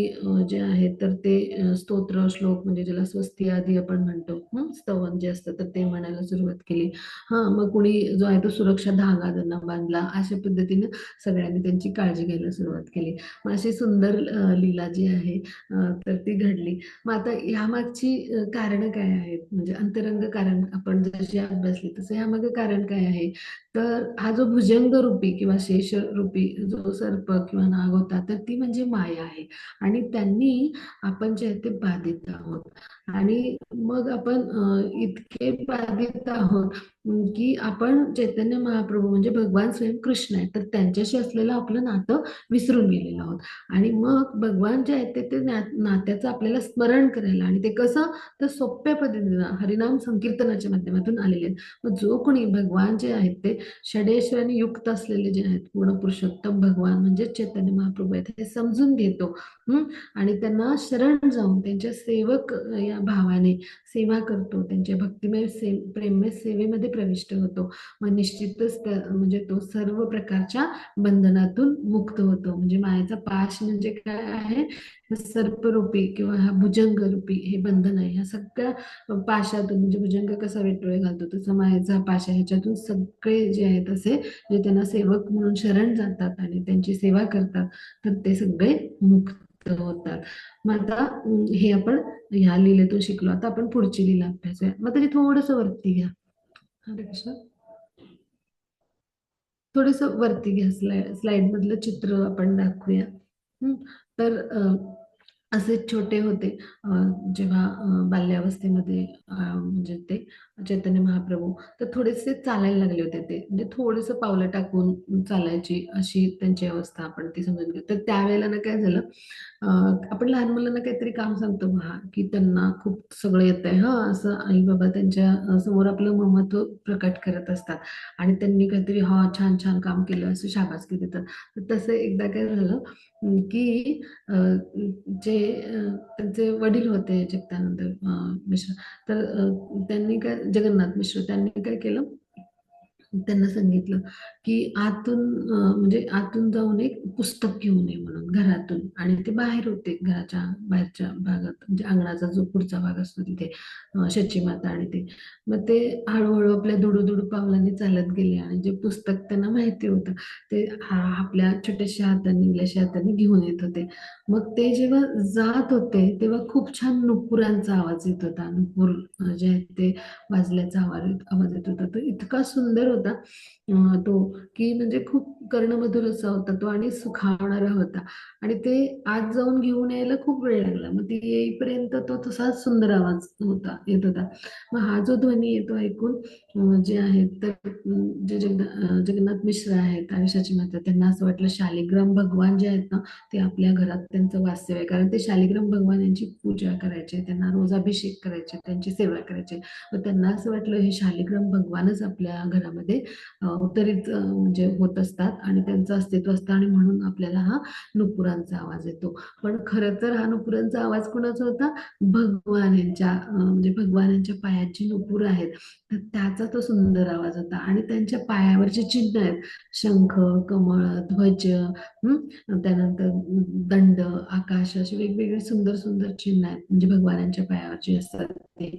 जे आहेत तर ते स्तोत्र श्लोक म्हणजे ज्याला स्वस्ती आदी आपण म्हणतो, स्तवन जे असतं तर ते म्हणायला सुरुवात केली. हा, मग कुणी जो आहे तो सुरक्षा धागा त्यांना बांधला. अशा पद्धतीने सगळ्यांनी त्यांची काळजी घ्यायला सुरुवात केली. मग अशी सुंदर लीला जी आहे तर ती घडली. मग आता ह्यामागची कारणं काय आहेत, म्हणजे अंतरंग कारण आपण जशी अभ्यासली तसं ह्यामागे कारण काय आहे. तर हा जो भुजंग रूपी किंवा शेष रूपी जो सर्प किंवा नाग होता तर ती म्हणजे माया आहे. आणि त्यांनी आपण जे आहे ते बाधित आहोत. आणि मग आपण इतके बाधित आहोत की आपण चैतन्य महाप्रभू म्हणजे भगवान स्वयं कृष्ण आहे तर त्यांच्याशी असलेलं आपलं नातं विसरून गेलेलो आहोत. आणि मग भगवान जे आहेत ते नात्याचं आपल्याला स्मरण करायला, आणि ते कसं, तर सोप्या पद्धतीनं हरिनाम संकीर्तनाच्या माध्यमातून आलेले आहेत. मग जो कोणी भगवान जे आहेत ते षडेश्वराने युक्त असलेले जे आहेत, पूर्ण पुरुषोत्तम भगवान म्हणजे चैतन्य महाप्रभू आहेत हे समजून घेतो, आणि त्यांना शरण जाऊन त्यांच्या सेवक या भावाने सेवा करतो, त्यांच्या भक्तिमय प्रेममय सेवेमध्ये प्रविष्ट होतो. मग निश्चितच म्हणजे तो सर्व प्रकारच्या बंधनातून मुक्त होतो. म्हणजे मायेचा पाश म्हणजे काय आहे, सर्परूपी किंवा हा भुजंग रूपी हे बंधन आहे. ह्या सगळ्या पाशातून, म्हणजे भुजंग कसा वेटोळे घालतो तसं मायेचा पाश आहे, ह्याच्यातून सगळे जे आहेत असे जे त्यांना सेवक म्हणून शरण जातात आणि त्यांची सेवा करतात तर ते सगळे मुक्त होतात. मग आता हे आपण ह्या लीलेतून शिकलो. आता आपण पुढची लीला अभ्यासूया. मग तरी थोडस वरती घ्या. हरे कृष्ण. थोडस वरती घ्या, स्लाइड मधलं चित्र आपण दाखवूया. तर असे छोटे होते जेव्हा बाल्यावस्थेमध्ये म्हणजे ते चैतन्य महाप्रभू तर थोडेसे चालायला लागले होते. ते म्हणजे थोडेस पावलं टाकून चालायची अशी त्यांची अवस्था आपण ती समजून घेऊ. तर त्यावेळेला ना काय झालं, आपण लहान मुलांना काहीतरी काम सांगतो पहा की त्यांना खूप सगळं येतंय, हा असं आई बाबा त्यांच्या समोर आपलं ममत्व प्रकट करत असतात आणि त्यांनी काहीतरी हा छान छान काम केलं असं शाबासकी देतात. तर तसं एकदा काय झालं की जे त्यांचे वडील होते जगदानंद मिश्र, तर त्यांनी काय, जगन्नाथ मिश्र, त्यांनी काय केलं, त्यांना सांगितलं की आतून म्हणजे आतून जाऊन एक पुस्तक घेऊन ये म्हणून घरातून. आणि ते बाहेर होते, घराच्या बाहेरच्या भागात, म्हणजे अंगणाचा जो पुढचा भाग असतो तिथे शची माता आणि ते. मग ते हळूहळू आपल्या दुडू पावलांनी चालत गेले आणि जे पुस्तक त्यांना माहिती होतं ते आपल्या छोट्याशा हाताने, इंग्लिशच्या हाताने घेऊन येत होते. मग ते जेव्हा जात होते तेव्हा खूप छान नुपुरांचा आवाज येत होता. नुपूर जे आहेत ते वाजल्याचा आवाज येत होता. तो इतका सुंदर होता होता तो, की म्हणजे खूप कर्णमधुर असा होता तो आणि सुखावणारा होता. आणि ते आत जाऊन घेऊन यायला खूप वेळ लागला. मग ती येईपर्यंत तो तसाच सुंदर आवाज येत होता. मग हा जो ध्वनी येतो ऐकून जे आहेत तर जगन्नाथ मिश्र आहेत आयुष्याची माता, त्यांना असं वाटलं शालिग्राम भगवान जे आहेत ना, ते आपल्या घरात त्यांचं वास्तव्य आहे. कारण ते शालिग्राम भगवान यांची पूजा करायचे, त्यांना रोज अभिषेक करायचे, त्यांची सेवा करायचे. मग त्यांना असं वाटलं हे शालिग्राम भगवानच आपल्या घरामध्ये अवतरित म्हणजे होत असतात आणि त्यांचं अस्तित्व असतं आणि म्हणून आपल्याला हा नुपुरांचा आवाज येतो. पण खरं तर हा नुपुरांचा आवाज कोणाचा होता? भगवान यांच्या म्हणजे भगवान यांच्या पायात जी नुपुर आहेत तर त्याचा तो सुंदर आवाज होता. आणि त्यांच्या पायावरचे चिन्ह आहेत, शंख, कमळ, ध्वज, त्यानंतर दंड, आकाश, अशी वेगवेगळी सुंदर सुंदर चिन्ह आहेत म्हणजे भगवानांच्या पायावरचे असतात ते.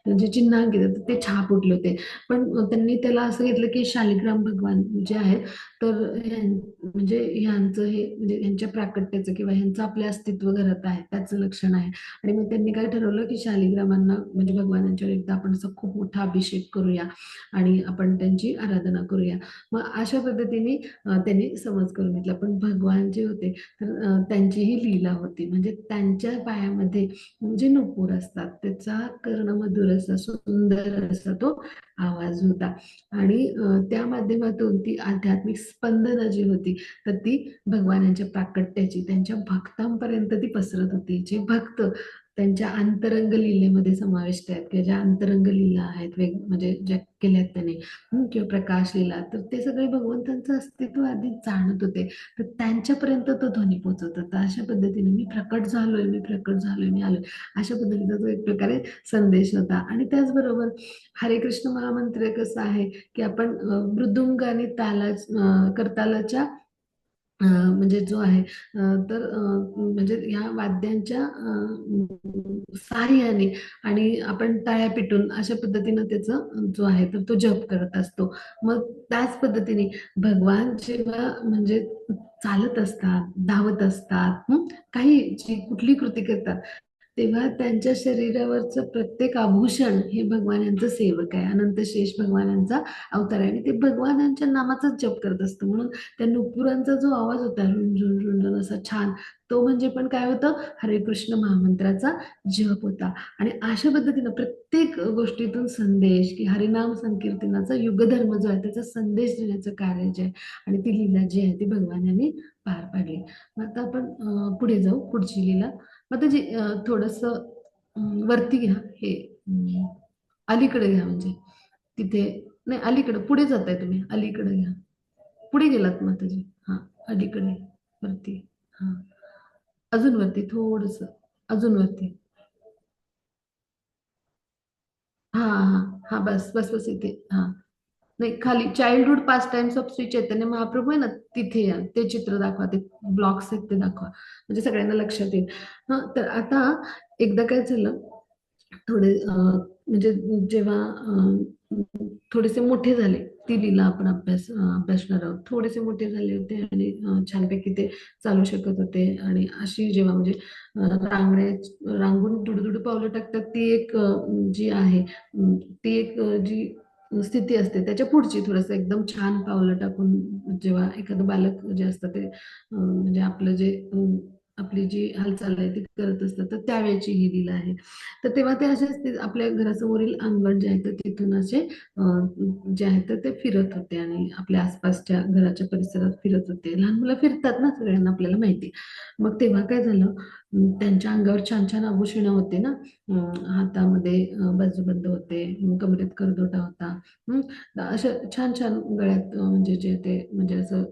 म्हणजे चिन्हांकित आहेत, ते छाप उठले होते. पण त्यांनी त्याला असं घेतलं की शालिग्राम भगवान जे आहेत तर म्हणजे ह्यांचं हे म्हणजे ह्यांच्या प्राकट्याचं किंवा ह्यांचं आपले अस्तित्व घरात आहे त्याचं लक्षण आहे. आणि मग त्यांनी काय ठरवलं की शालिग्रामांना म्हणजे भगवानांच्यावर एकदा आपण असं खूप मोठा अभिषेक करूया आणि आपण त्यांची आराधना करूया. मग अशा पद्धतीने त्यांनी समज करून घेतला. पण भगवान जे होते तर त्यांची ही लीला होती. म्हणजे त्यांच्या पायामध्ये जे नुपूर असतात त्याचा कर्णमधुर असा सुंदर असा तो आवाज होता. आणि त्या माध्यमातून ती आध्यात्मिक स्पंदनं जी होती तर ती भगवानांच्या प्राकट्याची त्यांच्या भक्तांपर्यंत ती पसरत होती. जे भक्त त्यांच्या अंतरंग लीलेमध्ये समाविष्ट आहेत किंवा ज्या अंतरंग लीला आहेत म्हणजे ज्या केल्यात त्याने किंवा प्रकाश लीला, तर ते सगळे भगवंतांचं अस्तित्व आधी जाणत होते. तर त्यांच्यापर्यंत तो ध्वनी पोहोचत होता. अशा पद्धतीने मी प्रकट झालोय, मी प्रकट झालोय, मी आलोय, अशा पद्धतीचा तो एक प्रकारे संदेश होता. आणि त्याचबरोबर हरे कृष्ण महामंत्र कसं आहे की आपण मृदुंग आणि करतालाच्या म्हणजे जो आहे तर म्हणजे ह्या वाद्यांच्या सहाय्याने आणि आपण टाळ्या पिटून अशा पद्धतीनं त्याचा जो आहे तर तो जप करत असतो. मग त्याच पद्धतीने भगवान जेव्हा म्हणजे चालत असतात, धावत असतात, काही जी कुठली कृती करतात तेव्हा त्यांच्या शरीरावरचं प्रत्येक आभूषण हे भगवान यांचं सेवक आहे. अनंत शेष भगवानांचा अवतार आहे आणि ते भगवानांच्या नामाचाच जप करत असतं. म्हणून त्या नुपुरांचा जो आवाज होता रुंजून रुंजून असा छान, तो म्हणजे पण काय होतं, हरे कृष्ण महामंत्राचा जप होता. आणि अशा पद्धतीनं प्रत्येक गोष्टीतून संदेश की हरिनाम संकीर्तनाचा युगधर्म जो आहे त्याचा संदेश देण्याचं कार्य जे आहे आणि ती लीला जी आहे ती भगवान यांनी पार पाडली. मग आता आपण पुढे जाऊ, पुढची लीला. मग त्याची थोडंसं वरती घ्या हे अलीकडे घ्या म्हणजे तिथे नाही, अलीकडे पुढे जाताय तुम्ही, अलीकडे घ्या. पुढे गेलात माताजी. हा, अलीकडे वरती. हा, अजून वरती थोडस, अजून वरती. हा हा हा, बस बस बस इथे. हा, नाही खाली childhood pastimes of Shri Chaitanya Mahaprabhu आहे ना, तिथे या, ते चित्र दाखवा, ते ब्लॉक्स आहेत ते दाखवा म्हणजे सगळ्यांना लक्षात येईल. हा, तर आता एकदा काय झालं, थोडे म्हणजे जेव्हा थोडेसे मोठे झाले, ती लीला आपण अभ्यासणार आहोत. थोडेसे मोठे झाले होते आणि छानपैकी ते चालू शकत होते आणि अशी जेव्हा म्हणजे रांगून दुडू पावलं टाकतात ती एक जी आहे ती एक जी स्थिती असते त्याच्या पुढची थोडंसं एकदम छान पावलं टाकून जेव्हा एखादं बालक जे असतं ते म्हणजे आपलं जे आपली जी हालचाल आहे ती करत असतात तर त्यावेळेची ही लीला आहे. तर तेव्हा ते असेच ते आपल्या घरासमोरील अंगण जे आहे तर तिथून असे जे आहे तर ते फिरत होते आणि आपल्या आसपासच्या घराच्या परिसरात फिरत होते. लहान मुलं फिरतात ना, सगळ्यांना आपल्याला माहिती. मग तेव्हा काय झालं, त्यांच्या अंगावर छान छान आभूषणं होते ना, हातामध्ये बाजूबंद होते, कमरेत करदोटा होता, अशा छान छान गळ्यात म्हणजे जे ते म्हणजे असं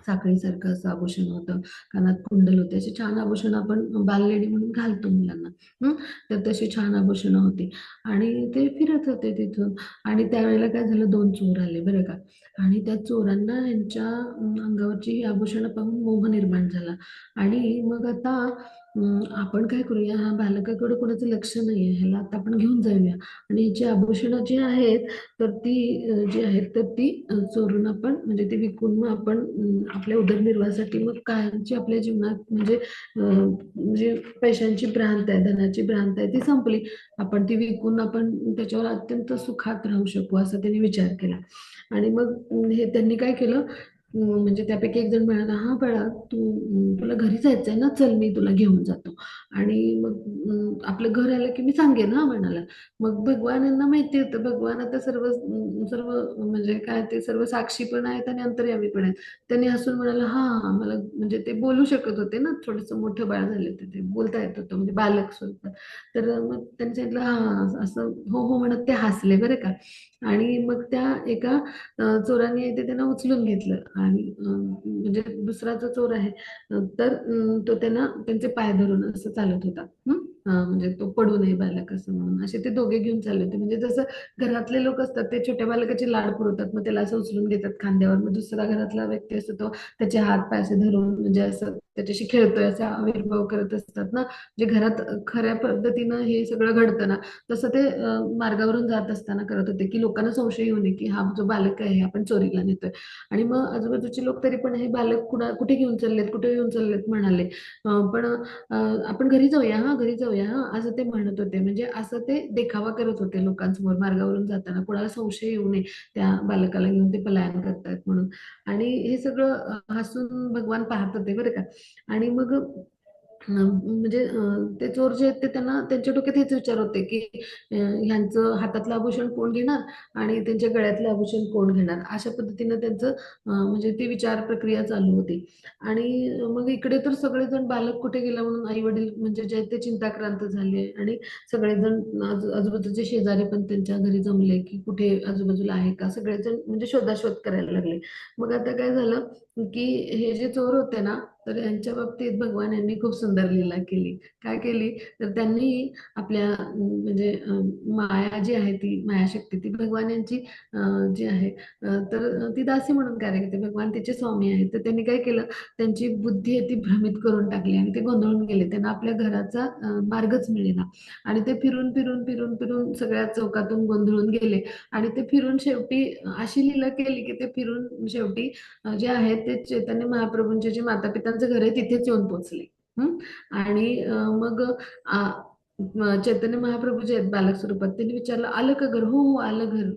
साखळीसारखं असं आभूषण होतं, कानात कुंडल होते, असे छान आभूषण आपण बाललेडी म्हणून घालतो मुलांना. तर तशी छान आभूषणं होती आणि ते फिरत होते तिथून. आणि त्यावेळेला काय झालं, दोन चोर आले बरं का. आणि त्या चोरांना यांच्या अंगावरची ही आभूषणं पाहून मोह निर्माण झाला. आणि मग आता आपण काय करूया, हा बालकाकडे कोणाचं लक्ष नाहीये, ह्याला आता आपण घेऊन जाऊया आणि ह्याची आभूषणं जी आहेत, तर ती जी आहेत तर ती चोरून आपण म्हणजे ती विकून मग आपण आपल्या उदरनिर्वाहासाठी मग कायमची आपल्या जीवनात म्हणजे पैशांची भ्रांत आहे, धनाची भ्रांत आहे ती संपली. आपण ती विकून आपण त्याच्यावर अत्यंत सुखात राहू शकू असा त्यांनी विचार केला. आणि मग हे त्यांनी काय केलं, म्हणजे त्यापैकी एक जण म्हणाला, हा बाळा तुला घरी जायचंय ना, चल मी तुला घेऊन जातो. आणि मग आपलं घर आलं की मी सांगेन हा म्हणाला. मग भगवानांना माहिती होतं, भगवान आता सर्व सर्व म्हणजे काय ते सर्व साक्षी पण आहेत आणि अंतर्यामी पण आहेत. त्यांनी हसून म्हणाला, हा हा, मला म्हणजे ते बोलू शकत होते ना, थोडस मोठं बाळ झाले होते, ते बोलता येत होतं म्हणजे बालक स्वरूपात. तर मग त्यांनी सांगितलं हा असं, हो हो म्हणत ते हसले बरं का. आणि मग त्या एका चोराने ते त्यांना उचलून घेतलं आणि म्हणजे दुसरा जो चोर आहे तर तो त्यांना त्यांचे पाय धरून असं चालत होता. म्हणजे तो पडू नये बालक असं म्हणून असे ते दोघे घेऊन चालले होते. म्हणजे जसं घरातले लोक असतात ते छोट्या बालकाचे लाड पुरवतात, मग त्याला असं उचलून घेतात खांद्यावर, मग दुसरा घरातला व्यक्ती असतो तो त्याचे हात पाय असे धरून म्हणजे असं त्याच्याशी खेळतोय असा आविर्भाव करत असतात ना. जे घरात खऱ्या पद्धतीनं हे सगळं घडतं ना, तसं ते मार्गावरून जात असताना करत होते, की लोकांना संशय येऊ नये की हा जो बालक आहे आपण चोरीला नेतोय. आणि मग आजूबाजूचे लोक तरी पण हे बालक कुठे घेऊन चाललेत, कुठे घेऊन चाललेत म्हणाले. पण आपण घरी जाऊया हा, घरी जाऊया हा, असं ते म्हणत होते. म्हणजे असं ते देखावा करत होते लोकांसमोर मार्गावरून जाताना, कोणाला संशय येऊ नये त्या बालकाला घेऊन ते पलायन करतायत म्हणून. आणि हे सगळं हसून भगवान पाहत होते बरं का. आणि मग म्हणजे ते चोर जे आहेत ते त्यांना त्यांच्या डोक्यात हेच विचार होते की ह्यांचं हातातलं आभूषण कोण घेणार आणि त्यांच्या गळ्यातलं आभूषण कोण घेणार, अशा पद्धतीनं त्यांचं म्हणजे ती विचार प्रक्रिया चालू होती. आणि मग इकडे तर सगळेजण बालक कुठे गेला म्हणून आई वडील म्हणजे जे आहेत ते चिंताक्रांत झाले. आणि सगळेजण आजूबाजूचे शेजारी पण त्यांच्या घरी जमले की कुठे आजूबाजूला आहे का, सगळेजण म्हणजे शोधाशोध करायला लागले. मग आता काय झालं की हे जे चोर होते ना, तर यांच्या बाबतीत भगवान यांनी खूप सुंदर लीला केली. काय केली, तर त्यांनी आपल्या म्हणजे माया जी आहे ती मायाशक्ती ती भगवान यांची जी आहे तर ती दासी म्हणून कार्य करते, भगवान तिचे स्वामी आहेत. तर त्यांनी काय केलं, त्यांची बुद्धी आहे ती भ्रमित करून टाकली आणि ते गोंधळून गेले. त्यांना आपल्या घराचा मार्गच मिळेना. आणि ते फिरून फिरून फिरून फिरून सगळ्या चौकातून गोंधळून गेले. आणि ते फिरून शेवटी अशी लीला केली की ते फिरून शेवटी जे आहेत ते चैतन्य महाप्रभूंचे जे माता पितांचं घर आहे तिथेच येऊन पोहोचले. हं? आणि मग चैतन्य महाप्रभू जे आहेत बालक स्वरूपात त्यांनी विचारलं, आलं का घर, हो हो आलं घर,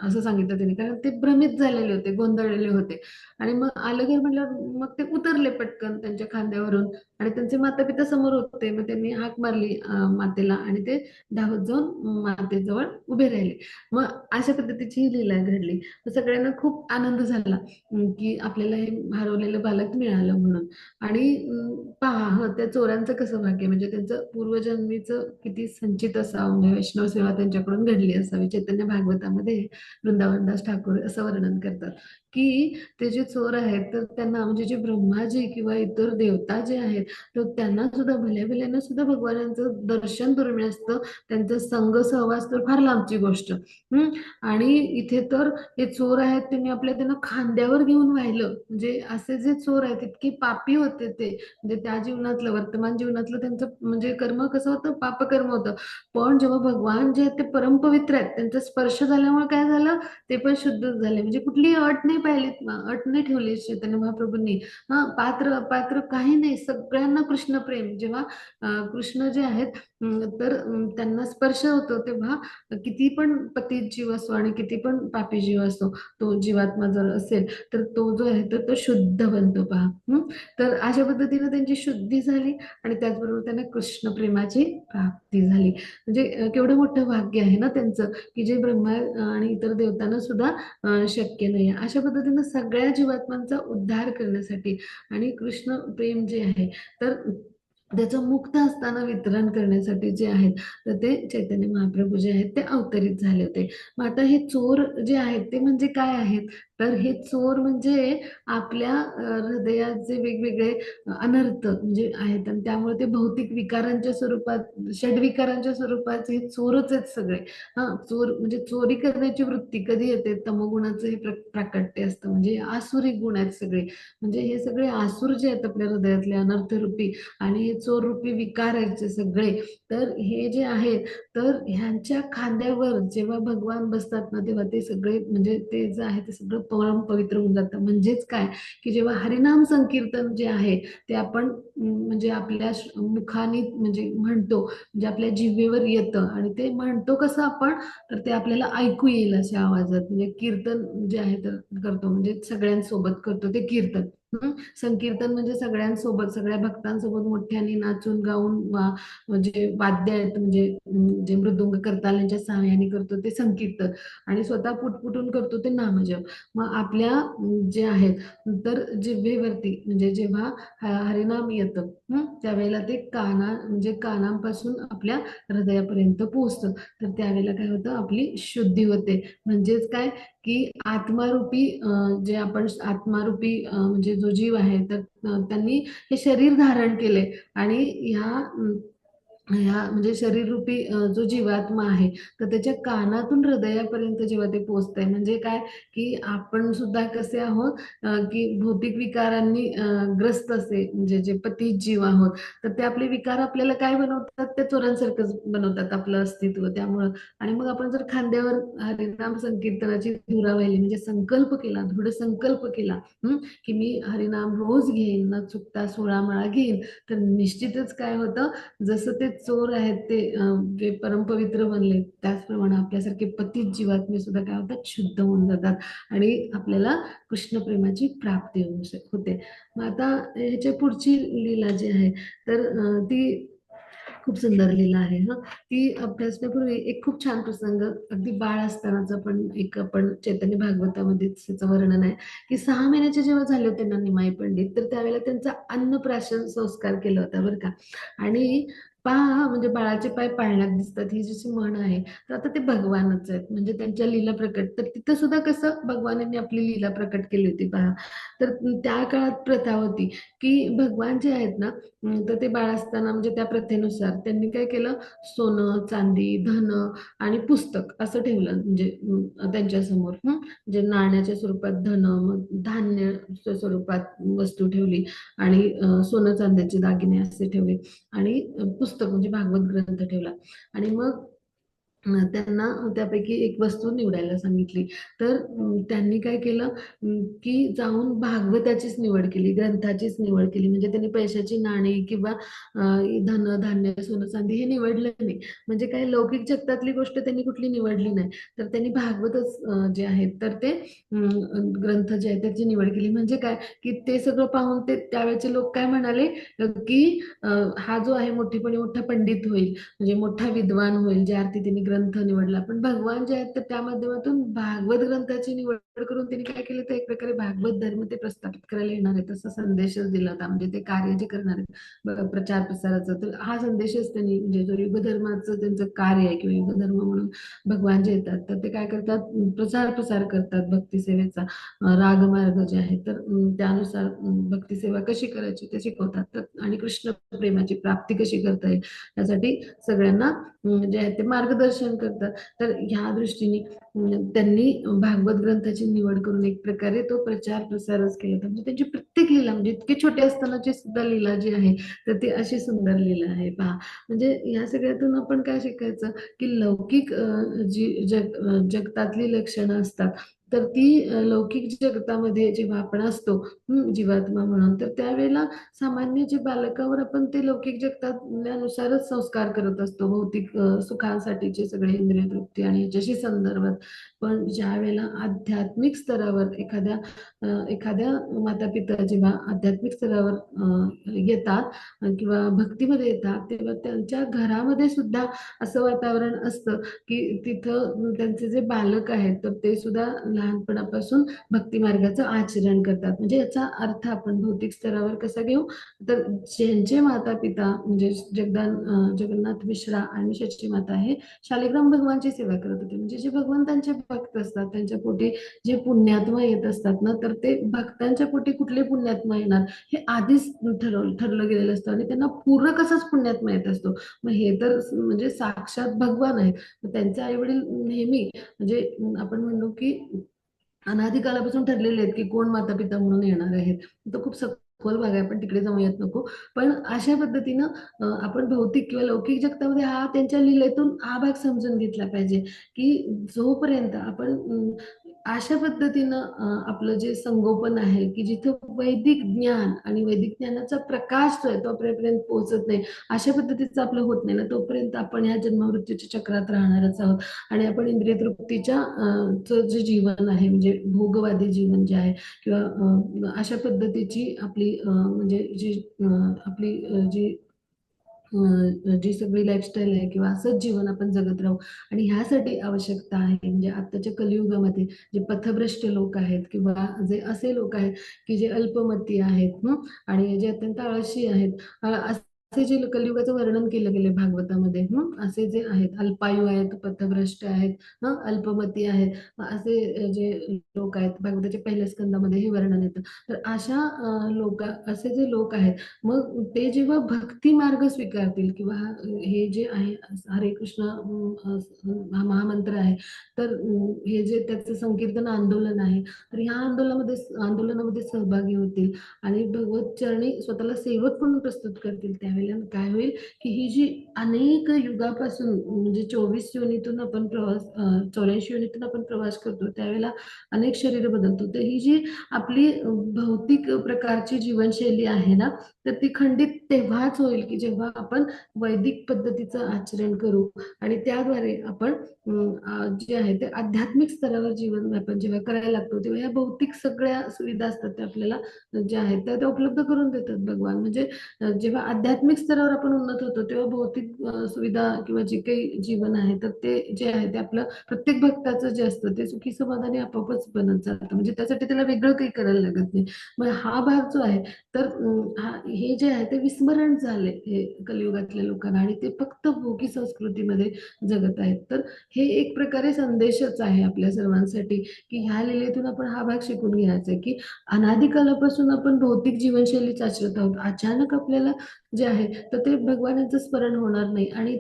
असं सांगितलं त्यांनी, कारण ते भ्रमित झालेले होते, गोंधळलेले होते. आणि मग आलं घर म्हटल्यावर मग ते उतरले पटकन त्यांच्या खांद्यावरून. आणि त्यांचे माता पिता समोर होते, मग त्यांनी हाक मारली मातेला आणि ते धावत जाऊन मातेजवळ उभे राहिले. मग अशा पद्धतीची ही लीला घडली. तर सगळ्यांना खूप आनंद झाला की आपल्याला हे हरवलेलं बालक मिळालं म्हणून. आणि पहा हं, त्या चोरांचं कसं भाग्य, म्हणजे त्यांचं पूर्वजन्मीचं किती संचित असावं, म्हणजे वैष्णव सेवा त्यांच्याकडून घडली असावी. चैतन्य भागवतामध्ये वृंदावनदास ठाकूर असं वर्णन करतात की ते जे चोर आहेत तर त्यांना म्हणजे जे ब्रह्माजी किंवा इतर देवता जे आहेत तर त्यांना सुद्धा भल्या भल्यानं सुद्धा भगवानांचं दर्शन दुर्मिळ असतं, त्यांचा संग सहवास तर फार लांबची गोष्ट. हम्म. आणि इथे तर हे चोर आहेत त्यांनी आपल्या त्यांना खांद्यावर घेऊन वाहिलं. म्हणजे असे जे चोर आहेत इतके पापी होते ते, म्हणजे त्या जीवनातलं वर्तमान जीवनातलं त्यांचं म्हणजे कर्म कसं होतं, पापकर्म होतं. पण जेव्हा भगवान जे आहेत ते परमपवित्र आहेत, त्यांचा स्पर्श झाल्यामुळे काय झालं, ते पण शुद्ध झाले. म्हणजे कुठलीही अट नाही पाहिली, अट नाही ठेवली चैतन्य महाप्रभूंनी. हा, पात्र अपात्र काही नाही, सगळ्यांना कृष्ण प्रेम. जेव्हा कृष्ण जे आहेत तर त्यांना स्पर्श होतो तेव्हा किती पण पतित जीव असो आणि किती पण पापी जीव असो, तो जीवात्मा जर असेल तर तो जो आहे तर तो शुद्ध बनतो पहा. तर अशा पद्धतीने त्यांची शुद्धी झाली आणि त्याचबरोबर त्यांना कृष्ण प्रेमाची प्राप्ती झाली. म्हणजे केवढं मोठं भाग्य आहे ना त्यांचं, की जे ब्रह्मा आणि इतर देवतांना सुद्धा शक्य नाही. अशा पद्धतीनं सगळ्या जीवात्मांचा उद्धार करण्यासाठी आणि कृष्ण प्रेम जे आहे तर त्याचं मुक्त असताना वितरण करण्यासाठी जे आहेत तर ते चैतन्य महाप्रभू जे आहेत ते अवतरित झाले होते. मग आता हे चोर जे आहेत ते म्हणजे काय आहेत, तर हे चोर म्हणजे आपल्या हृदयात जे वेगवेगळे अनर्थ म्हणजे आहेत आणि त्यामुळे ते भौतिक विकारांच्या स्वरूपात षड्विकारांच्या स्वरूपात हे चोरच आहेत सगळे. हा, चोर म्हणजे चोरी करण्याची वृत्ती कधी येते, तमोगुणाचं हे प्राकट्य असतं, म्हणजे आसुरी गुण आहेत सगळे. म्हणजे हे सगळे आसुर जे आहेत आपल्या हृदयातले अनर्थरूपी, आणि हे चोर रूपी विकार आहेत जे सगळे, तर हे जे आहेत, तर ह्यांच्या खांद्यावर जेव्हा भगवान बसतात ना, तेव्हा ते सगळे म्हणजे ते जे आहे ते सगळं परम पवित्र होऊन जातं. म्हणजेच काय, की जेव्हा हरिनाम संकीर्तन जे आहे ते आपण म्हणजे आपल्या मुखाने म्हणजे म्हणतो, म्हणजे आपल्या जिभेवर येतं आणि ते म्हणतो कसं आपण, तर ते आपल्याला ऐकू येईल अशा आवाजात. म्हणजे कीर्तन जे आहे तर करतो, म्हणजे सगळ्यांसोबत करतो ते कीर्तन. संकीर्तन म्हणजे सगळ्यांसोबत, सगळ्या भक्तांसोबत मोठ्याने नाचून गाऊन म्हणजे वाद्य आहेत, म्हणजे जे मृदुंग करताल यांच्या सहाय्याने करतो ते संकीर्तन, आणि स्वतः पुटपुटून करतो ते नामजप. मग आपल्या जे आहेत, तर जिभेवरती म्हणजे जेव्हा हरिनाम येतं, त्यावेळेला ते म्हणजे कानांपासून आपल्या हृदयापर्यंत पोहोचतं. तर त्यावेळेला काय होतं, आपली शुद्धी होते. म्हणजेच काय, की आत्मारूपी जे आपण आत्मारूपी म्हणजे जो जीव आहे, तर त्यांनी हे शरीर धारण केले, आणि ह्या म्हणजे शरीररूपी जो जीवात्मा आहे, तर त्याच्या कानातून हृदयापर्यंत जेव्हा ते पोहोचतंय, म्हणजे काय, की आपण सुद्धा कसे आहोत, की भौतिक विकारांनी ग्रस्त असे म्हणजे जे पतित जीव आहोत, तर ते आपले विकार आपल्याला काय बनवतात, त्या चोरांसारखंच बनवतात आपलं अस्तित्व. त्यामुळं आणि मग आपण जर खांद्यावर हरिनाम संकीर्तनाची धुरा वाहिली, म्हणजे संकल्प केला, दृढ संकल्प केला, की मी हरिनाम रोज घेईन, न चुकता 16 माळा घेईन, तर निश्चितच काय होतं, जसं ते चोर आहेत ते जे परमपवित्र बनले, त्याचप्रमाणे आपल्यासारखे पतित जीवात्मे सुद्धा काय होतात, शुद्ध होऊन जातात, आणि आपल्याला कृष्ण प्रेमाची प्राप्ती होते. मग आता ह्याच्या पुढची लीला जी आहे, तर ती खूप सुंदर लीला आहे. ती अभ्यासण्यापूर्वी एक खूप छान प्रसंग, अगदी बाळ असतानाचा पण एक आपण चैतन्य भागवतामध्ये त्याचं वर्णन आहे, की 6 महिन्याचे जेव्हा झाले होते ना निमाई पंडित, तर त्यावेळेला त्यांचा अन्नप्राशन संस्कार केला होता बरं का. आणि पहा, म्हणजे बाळाचे पाय पाळण्यात दिसतात ही जशी म्हण आहे, तर आता ते भगवानच आहेत, म्हणजे त्यांच्या लीला प्रकट, तर तिथं सुद्धा कसं भगवानांनी आपली लीला प्रकट केली होती पहा. तर त्या काळात प्रथा होती, की भगवान जे आहेत ना, तर ते बाळ असताना म्हणजे त्या प्रथेनुसार त्यांनी काय केलं, सोनं, चांदी, धन आणि पुस्तक असं ठेवलं, म्हणजे त्यांच्या समोर, म्हणजे नाण्याच्या स्वरूपात धन, मग धान्याच्या स्वरूपात वस्तू ठेवली, आणि सोनं चांद्याचे दागिने असे ठेवले, आणि पुस्तक म्हणजे भागवत ग्रंथ ठेवला, आणि मग त्यांना त्यापैकी एक वस्तू निवडायला सांगितली. तर त्यांनी काय केलं, की जाऊन भागवताचीच निवड केली, ग्रंथाचीच निवड केली. म्हणजे त्यांनी पैशाची नाणी किंवा धन, धान्य, सोनं, चांदी हे निवडलं नाही. म्हणजे काय, लौकिक जगतातली गोष्ट त्यांनी कुठली निवडली नाही. तर त्यांनी भागवतच जे आहेत, तर ते ग्रंथ जे आहेत त्याची निवड केली. म्हणजे काय, की ते सगळं पाहून ते त्यावेळेचे लोक काय म्हणाले, की हा जो आहे मोठेपणी मोठा पंडित होईल, म्हणजे मोठा विद्वान होईल, ज्या अर्थी त्यांनी ग्रंथ निवडला. पण भगवान जे आहेत, तर त्या माध्यमातून भागवत ग्रंथाची निवड करून त्यांनी काय केलं, तर एक प्रकारे भागवत धर्म ते प्रस्थापित करायला येणार आहे तसा संदेशच दिला होता. म्हणजे ते कार्य जे करणार आहेत प्रचार प्रसाराचं, तर हा संदेशच त्यांनी, म्हणजे जो युगधर्माचं त्यांचं कार्य आहे, किंवा युगधर्म म्हणून भगवान जे येतात, तर ते काय करतात, प्रचार प्रसार करतात भक्तिसेवेचा, रागमार्ग जे आहे, तर त्यानुसार भक्तिसेवा कशी करायची ते शिकवतात. तर आणि कृष्ण प्रेमाची प्राप्ती कशी करता येईल यासाठी सगळ्यांना जे आहे ते मार्गदर्शन करतात. तर ह्या दृष्टीने त्यांनी भागवत ग्रंथाची निवड करून एक प्रकारे तो प्रचार प्रसारच केला होता. म्हणजे त्यांची प्रत्येक लीला, म्हणजे इतके छोटे असतानाची सुद्धा लीला जी आहे, तर ती अशी सुंदर लीला आहे पहा. म्हणजे या सगळ्यातून आपण काय शिकायचं, की लौकिक जी जगतातली लक्षणं असतात, तर ती लौकिक जगतामध्ये जेव्हा आपण असतो, जीवात्मा म्हणून, तर त्यावेळेला सामान्य जे बालकावर आपण ते लौकिक जगतानुसारच संस्कार करत असतो, भौतिक सुखांसाठीचे सगळे इंद्रिय तृप्ती आणि याच्याशी संदर्भात. पण ज्या वेळेला आध्यात्मिक स्तरावर एखाद्या माता पिता जेव्हा आध्यात्मिक स्तरावर येतात किंवा भक्तीमध्ये येतात, तेव्हा त्यांच्या घरामध्ये सुद्धा असं वातावरण असतं, की तिथं त्यांचे जे बालक आहेत, तर ते सुद्धा लहानपणापासून भक्ती मार्गाचं आचरण करतात. म्हणजे याचा अर्थ आपण भौतिक स्तरावर कसा घेऊ, तर ज्यांचे माता पिता म्हणजे जगन्नाथ मिश्रा आणि शची माता हे शालिग्राम भगवानची सेवा करत होते. म्हणजे जे भगवंतांचे भक्त असतात, त्यांच्या पोटी जे पुण्यात्मा येत असतात ना, तर ते भक्तांच्या पोटी कुठले पुण्यात्मा येणार हे आधीच ठरलं गेलेलं असतं, आणि त्यांना पूरक असाच पुण्यात्मा येत असतो. मग हे तर म्हणजे साक्षात भगवान आहेत. त्यांचे आई वडील नेहमी म्हणजे आपण म्हणलो, की अनादी कालापासून ठरलेले आहेत, की कोण माता पिता म्हणून येणार आहेत. तो खूप खोल भाग आहे, आपण तिकडे जाऊयात नको. पण अशा पद्धतीनं आपण भौतिक किंवा लौकिक जगतामध्ये हा त्यांच्या लीलेतून हा भाग समजून घेतला पाहिजे, की जोपर्यंत आपण अशा पद्धतीनं आपलं जे संगोपन आहे, की जिथं वैदिक ज्ञान आणि वैदिक ज्ञानाचा प्रकाश जो आहे तो आपल्यापर्यंत पोहोचत नाही, अशा पद्धतीचं आपलं होत नाही ना, तोपर्यंत आपण ह्या जन्ममृत्यूच्या चक्रात राहणारच आहोत. आणि आपण इंद्रिय तृप्तीच्या चं जे जीवन आहे, म्हणजे भोगवादी जीवन जे आहे किंवा अशा पद्धतीची आपली म्हणजे जी आपली जी जी सगळी लाईफस्टाईल आहे किंवा असंच जीवन आपण जगत राहू. आणि ह्यासाठी आवश्यकता आहे म्हणजे आताच्या कलियुगामध्ये जे पथभ्रष्ट लोक आहेत किंवा जे असे लोक आहेत की जे अल्पमती आहेत आणि जे अत्यंत आळशी आहेत, असे जे कलियुगाचं वर्णन केलं गेलं भागवतामध्ये, असे जे आहेत अल्पायू आहेत, पथभ्रष्ट आहेत, अल्पमती आहेत, असे जे लोक आहेत भागवताच्या पहिल्या स्कंदामध्ये हे वर्णन येतं. तर अशा लोक, असे जे लोक आहेत, मग ते जेव्हा भक्ती मार्ग स्वीकारतील किंवा हे जे आहे हरे कृष्ण हा महामंत्र आहे, तर हे जे त्याचं संकीर्तन आंदोलन आहे, तर ह्या आंदोलनामध्ये सहभागी होतील आणि भगवत चरणी स्वतःला सेवक म्हणून प्रस्तुत करतील. त्यावेळेला काय होईल की ही जी अनेक युगापासून म्हणजे 24 योनीतून आपण प्रवास 84 योनीतून आपण प्रवास करतो, त्यावेळेला अनेक शरीर बदलतो. तर ही जी आपली भौतिक प्रकारची जीवनशैली आहे ना, तर ती खंडित तेव्हाच होईल की जेव्हा आपण वैदिक पद्धतीचं आचरण करू आणि त्याद्वारे आपण जे आहे ते आध्यात्मिक स्तरावर जीवन आपण जेव्हा करायला लागतो, तेव्हा या भौतिक सगळ्या सुविधा असतात त्या आपल्याला ज्या आहेत त्या उपलब्ध करून देतात भगवान. म्हणजे जेव्हा आध्यात्मिक स्तरावर आपण उन्नत होतो, तेव्हा भौतिक सुविधा किंवा जे काही जीवन आहे, तर ते जे आहे ते आपलं प्रत्येक भक्ताचं जे असतं ते सुखी समाधानी आपोआपच बनत जातं. म्हणजे त्यासाठी त्याला वेगळं काही करायला लागत नाही. मग हा भाग जो आहे, तर हे जे आहे ते विस्मरण झाले हे कलियुगातल्या लोकांना आणि ते फक्त भोगी संस्कृतीमध्ये जगत आहेत. तर हे एक प्रकारे संदेशच आहे आपल्या सर्वांसाठी, की ह्या लीलेतून आपण हा भाग शिकून घ्यायचा आहे, की अनादी कालापासून आपण भौतिक जीवनशैलीच आचरत आहोत. अचानक आपल्याला जे आहे तर ते भगवानाचं स्मरण होणार नाही आणि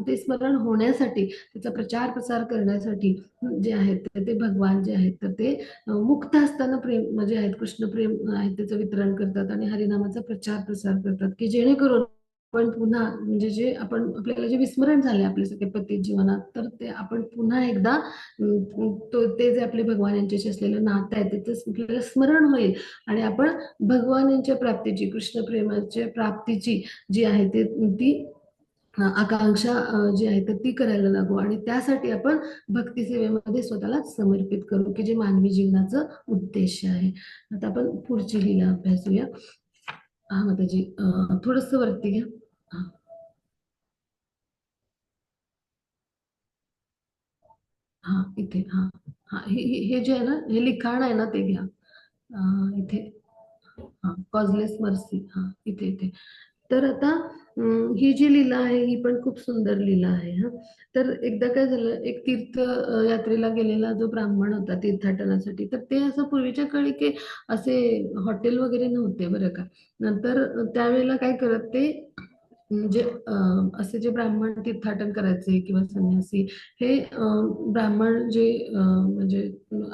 ते स्मरण होण्यासाठी, त्याचा प्रचार प्रसार करण्यासाठी जे आहेत ते भगवान जे आहेत तर ते मुक्त असताना प्रेम म्हणजे आहेत कृष्ण प्रेम आहे त्याचं वितरण करतात आणि हरिनामाचा प्रचार प्रसार करतात, की जेणेकरून आपण पुन्हा म्हणजे जे आपण आपल्याला जे विस्मरण झाले आपल्या सगळे पती जीवनात, तर ते आपण पुन्हा एकदा ते जे आपले भगवान यांच्याशी असलेलं नातं आहे त्याचं आपल्याला स्मरण होईल आणि आपण भगवान यांच्या प्राप्तीची, कृष्ण प्रेमाच्या प्राप्तीची जी आहे ती आकांक्षा जी आहे तर ती करायला लागू आणि त्यासाठी आपण भक्ती सेवेमध्ये स्वतःला समर्पित करू, की जे मानवी जीवनाचं उद्देश आहे. आता आपण पुढची लीला अभ्यासूया. हा माताजी थोडस वरती घ्या. हा, हा इथे हा. हा हे जे आहे ना, हे लिखाण आहे ना ते घ्या. इथे हा कॉजलेस मर्सी, हा इथे इथे. तर आता ही जी लीला आहे ही पण खूप सुंदर लीला आहे हा. तर एकदा काय झालं, एक तीर्थ यात्रेला गेलेला जो ब्राह्मण होता तीर्थाटनासाठी, तर ते असं पूर्वीच्या काळी की असे हॉटेल वगैरे नव्हते बरं का. नंतर त्यावेळेला काय करत ते म्हणजे असे जे ब्राह्मण तीर्थाटन करायचे किंवा संन्यासी हे ब्राह्मण जे म्हणजे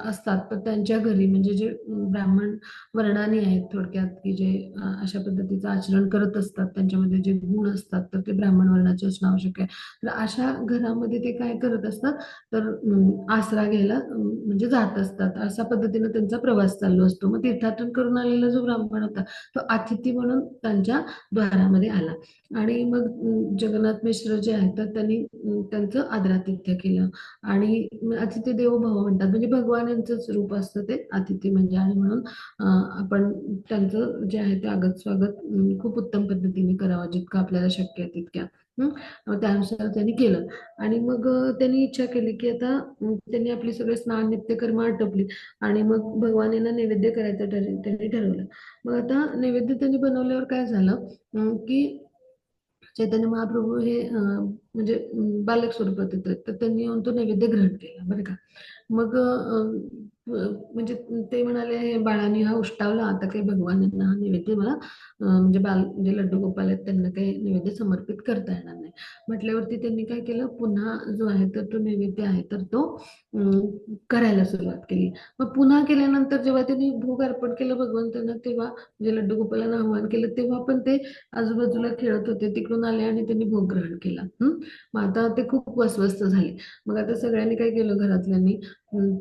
असतात तर त्यांच्या घरी म्हणजे जे ब्राह्मण वर्णानी आहेत थोडक्यात, की जे अशा पद्धतीचं आचरण करत असतात, त्यांच्यामध्ये जे गुण असतात तर ते ब्राह्मण वर्णाचे असणं आवश्यक आहे. तर अशा घरामध्ये ते काय करत असतात, तर आसरा घ्यायला म्हणजे जात असतात. अशा पद्धतीने त्यांचा प्रवास चालू असतो. मग तीर्थाटन करून आलेला जो ब्राह्मण होता तो अतिथी म्हणून त्यांच्या द्वारामध्ये आला आणि मग जगन्नाथ मिश्र जे आहेत तर त्यांनी त्यांचं आदरातिथ्य केलं आणि अतिथी देवो भव म्हणतात, म्हणजे भगवानांचंच रूप असतं ते अतिथी म्हणजे. आणि म्हणून आपण त्यांचं जे आहे ते आगत स्वागत खूप उत्तम पद्धतीने करावं, जितकं आपल्याला शक्य आहे तितक्या. त्यानुसार त्यांनी केलं आणि मग त्यांनी इच्छा केली की आता त्यांनी आपली सगळे स्नान नित्यकर्म आटोपली आणि मग भगवानांना नैवेद्य करायचं त्यांनी ठरवलं. मग आता नैवेद्य त्यांनी बनवल्यावर काय झालं की चैतन्य महाप्रभू हे म्हणजे बालक स्वरूपात येतात, तर त्यांनी येऊन तो नैवेद्य ग्रहण केला बरं का. मग म्हणजे ते म्हणाले, "हे बाळांनी हा उष्टावला, आता काही भगवानांना हा नैवेद्य मला म्हणजे म्हणजे लड्डू गोपाल आहेत त्यांना काही नैवेद्य समर्पित करता येणार नाही." म्हटल्यावरती त्यांनी काय केलं, पुन्हा जो आहे तर तो नैवेद्य आहे तर तो अं, करायला सुरुवात केली. मग पुन्हा केल्यानंतर जेव्हा त्यांनी भोग अर्पण केलं भगवंतांना, तेव्हा म्हणजे लड्डू गोपालांना आवाहन केलं, तेव्हा पण ते आजूबाजूला खेळत होते. तिकडून आले आणि त्यांनी भोग ग्रहण केला. मग आता ते खूप अस्वस्थ झाले. मग आता सगळ्यांनी काय केलं घरातल्यांनी,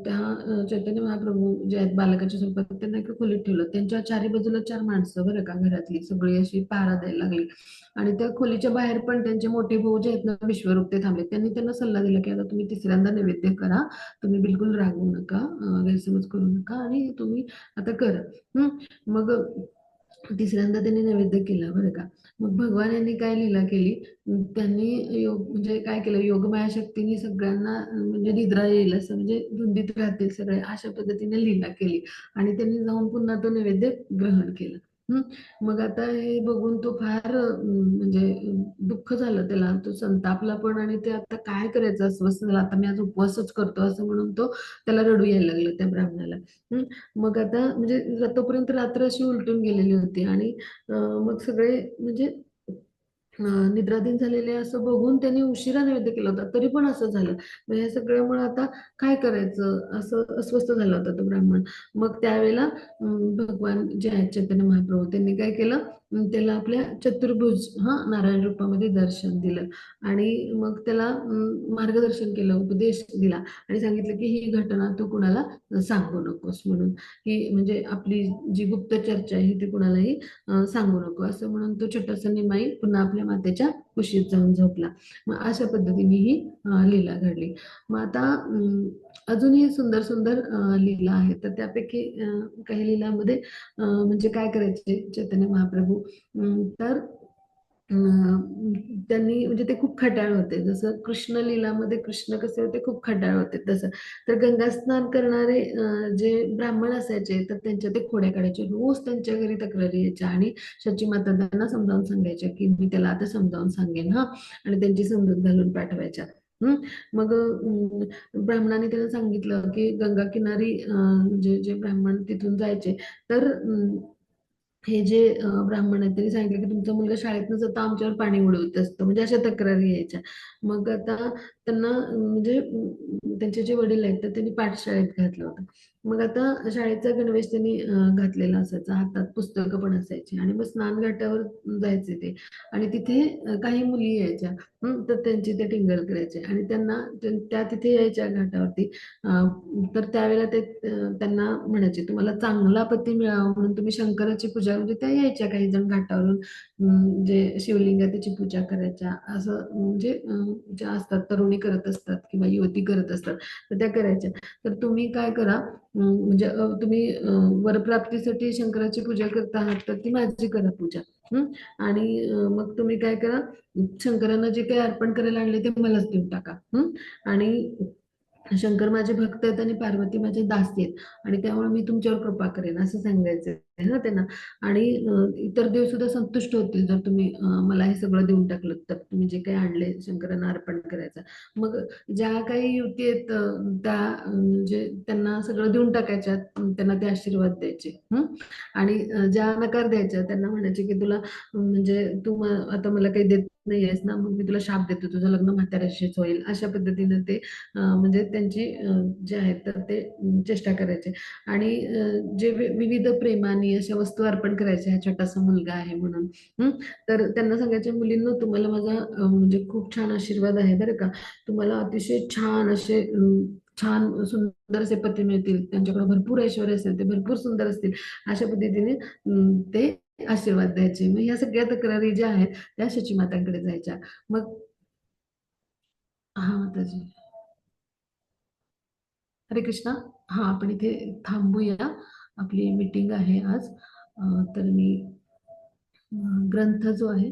त्या चैतन्य महाप्रभू जे आहेत बालकाच्या स्वरूपात, त्यांना एका खोलीत ठेवलं. त्यांच्या चारी बाजूला 4 माणसं बरं का घरातली सगळी अशी पहारा द्यायला लागली. आणि त्या खोलीच्या बाहेर पण त्यांचे मोठे भाऊ जे आहेत ना विश्वरूप, ते थांबले. त्यांनी त्यांना सल्ला दिला की आता तुम्ही तिसऱ्यांदा नैवेद्य करा, तुम्ही बिलकुल रागवू नका, गैरसमज करू नका आणि तुम्ही आता करा. हं. मग तिसऱ्यांदा त्यांनी नैवेद्य केला बरं का. मग भगवान यांनी काय लीला केली, त्यांनी योग म्हणजे काय केलं, योगमाया शक्तीने सगळ्यांना म्हणजे निद्रा येईल असं, म्हणजे धुंदीत राहतील सगळे, अशा पद्धतीने लीला केली. आणि त्यांनी जाऊन पुन्हा तो नैवेद्य ग्रहण केलं. हं. मग आता हे बघून तो फार म्हणजे दुःख झालं त्याला, तो संतापला पण. आणि ते आता काय करायचं, अस्वस्थ झाला, आता मी आज उपवासच करतो असं म्हणून तो, त्याला रडू यायला लागलं त्या ब्राह्मणाला. मग आता म्हणजे तोपर्यंत रात्र अशी उलटून गेलेली होती. आणि मग सगळे म्हणजे निद्राधीन झालेले असं बघून त्यांनी उशिरा नैवेद्य केला होता, तरी पण असं झालं. मग या सगळ्यामुळे आता काय करायचं असं अस्वस्थ झाला होता तो ब्राह्मण. मग त्यावेळेला भगवान जे आहेत चैतन्य महाप्रभू, त्यांनी काय केलं, त्याला आपल्या चतुर्भुज नारायण रूपामध्ये दर्शन दिलं. आणि मग त्याला मार्गदर्शन केलं, उपदेश दिला आणि सांगितलं की ही घटना तू कुणाला सांगू नकोस म्हणून. ही म्हणजे आपली जी गुप्त चर्चा आहे ती कुणालाही सांगू नको असं म्हणून तो छोटासा निमाई पुन्हा आपल्या मातेच्या कुशीत जाऊन झोपला. मग अशा पद्धतीने ही लीला घडली. मग आता अजूनही सुंदर सुंदर लीला आहेत, तर त्यापैकी काही लीलामध्ये म्हणजे काय करायचे चैतन्य महाप्रभू, तर त्यांनी म्हणजे ते खूप खट्याळ होते. जसं कृष्ण लीलामध्ये कृष्ण कसे होते, खूप खट्याळ होते तसं. तर गंगा स्नान करणारे जे ब्राह्मण असायचे, तर त्यांच्या ते खोड्या काढायचे. रोज त्यांच्या घरी तक्रारी यायच्या आणि शची माता त्यांना समजावून सांगायच्या की मी त्याला आता समजावून सांगेन आणि त्यांची समजूत घालून पाठवायच्या. हं. मग ब्राह्मणाने त्याला सांगितलं की गंगा किनारी म्हणजे जे ब्राह्मण तिथून जायचे, तर हे जे ब्राह्मण आहेत त्यांनी सांगितलं की तुमचा मुलगा शाळेत न जाता आमच्यावर पाणी उडवत असतो, म्हणजे अशा तक्रारी यायच्या. मग आता त्यांना म्हणजे त्यांचे जे वडील आहेत तर त्यांनी पाठशाळेत घातलं होतं. मग आता शाळेचा गणवेश त्यांनी घातलेला असायचा, हातात पुस्तकं पण असायची. आणि मग स्नानघाटावर जायचे ते. आणि तिथे काही मुली यायच्या. तर त्यांची ते टिंगल करायचे आणि त्यांना त्या तिथे यायच्या घाटावरती. तर त्यावेळेला ते त्यांना म्हणायचे तुम्हाला चांगला पती मिळावा म्हणून तुम्ही शंकराची पूजा, म्हणजे त्या यायच्या काही जण घाटावरून, जे शिवलिंग आहे त्याची पूजा करायच्या असं, म्हणजे ज्या असतात तरुणी करत असतात किंवा युवती करत असतात, तर त्या करायच्या. तर तुम्ही काय करा, म्हणजे तुम्ही वरप्राप्तीसाठी शंकराची पूजा करता आहात तर ती माझी करा पूजा. हं. आणि मग तुम्ही काय करा, शंकरांना जे काही अर्पण करायला आणले ते मलाच देऊन टाका. आणि शंकर माझे भक्त आहेत आणि पार्वती माझे दासी आहेत, आणि त्यामुळे मी तुमच्यावर कृपा करेन असं सांगायचं ना त्यांना. आणि इतर देव सुद्धा संतुष्ट होतील जर तुम्ही मला हे सगळं देऊन टाकलं, तर तुम्ही जे काही आणले शंकरांना अर्पण करायचं. मग ज्या काही युवती आहेत त्या म्हणजे त्यांना सगळं देऊन टाकायच्या, त्यांना ते आशीर्वाद द्यायचे. आणि ज्या नकार द्यायच्या त्यांना म्हणायचे की तुला म्हणजे तू आता मला काही देत नाहीयेस ना, मग मी तुला शाप देतो, तुझं लग्न म्हाताऱ्याशीच होईल. अशा पद्धतीने ते म्हणजे त्यांची जे आहेत तर ते चेष्टा करायचे. आणि जे विविध प्रेमाने अशा वस्तू अर्पण करायच्या, हा छोटासा मुलगा आहे म्हणून. हं. तर त्यांना सांगायचे मुलींनो, तुम्हाला माझा म्हणजे खूप छान आशीर्वाद आहे बरं का. तुम्हाला अतिशय छान असे छान सुंदर असे पती मिळतील, त्यांच्याकडे भरपूर ऐश्वर्य असेल, ते भरपूर सुंदर असतील, अशा पद्धतीने ते आशीर्वाद द्यायचे. मग ह्या सगळ्या तक्रारी ज्या आहेत त्या शचीमातांकडे जायच्या. मग हा माताजी, हरे कृष्णा. हा आपण इथे थांबूया, आपली मीटिंग आहे आज. तर मी ग्रंथ जो आहे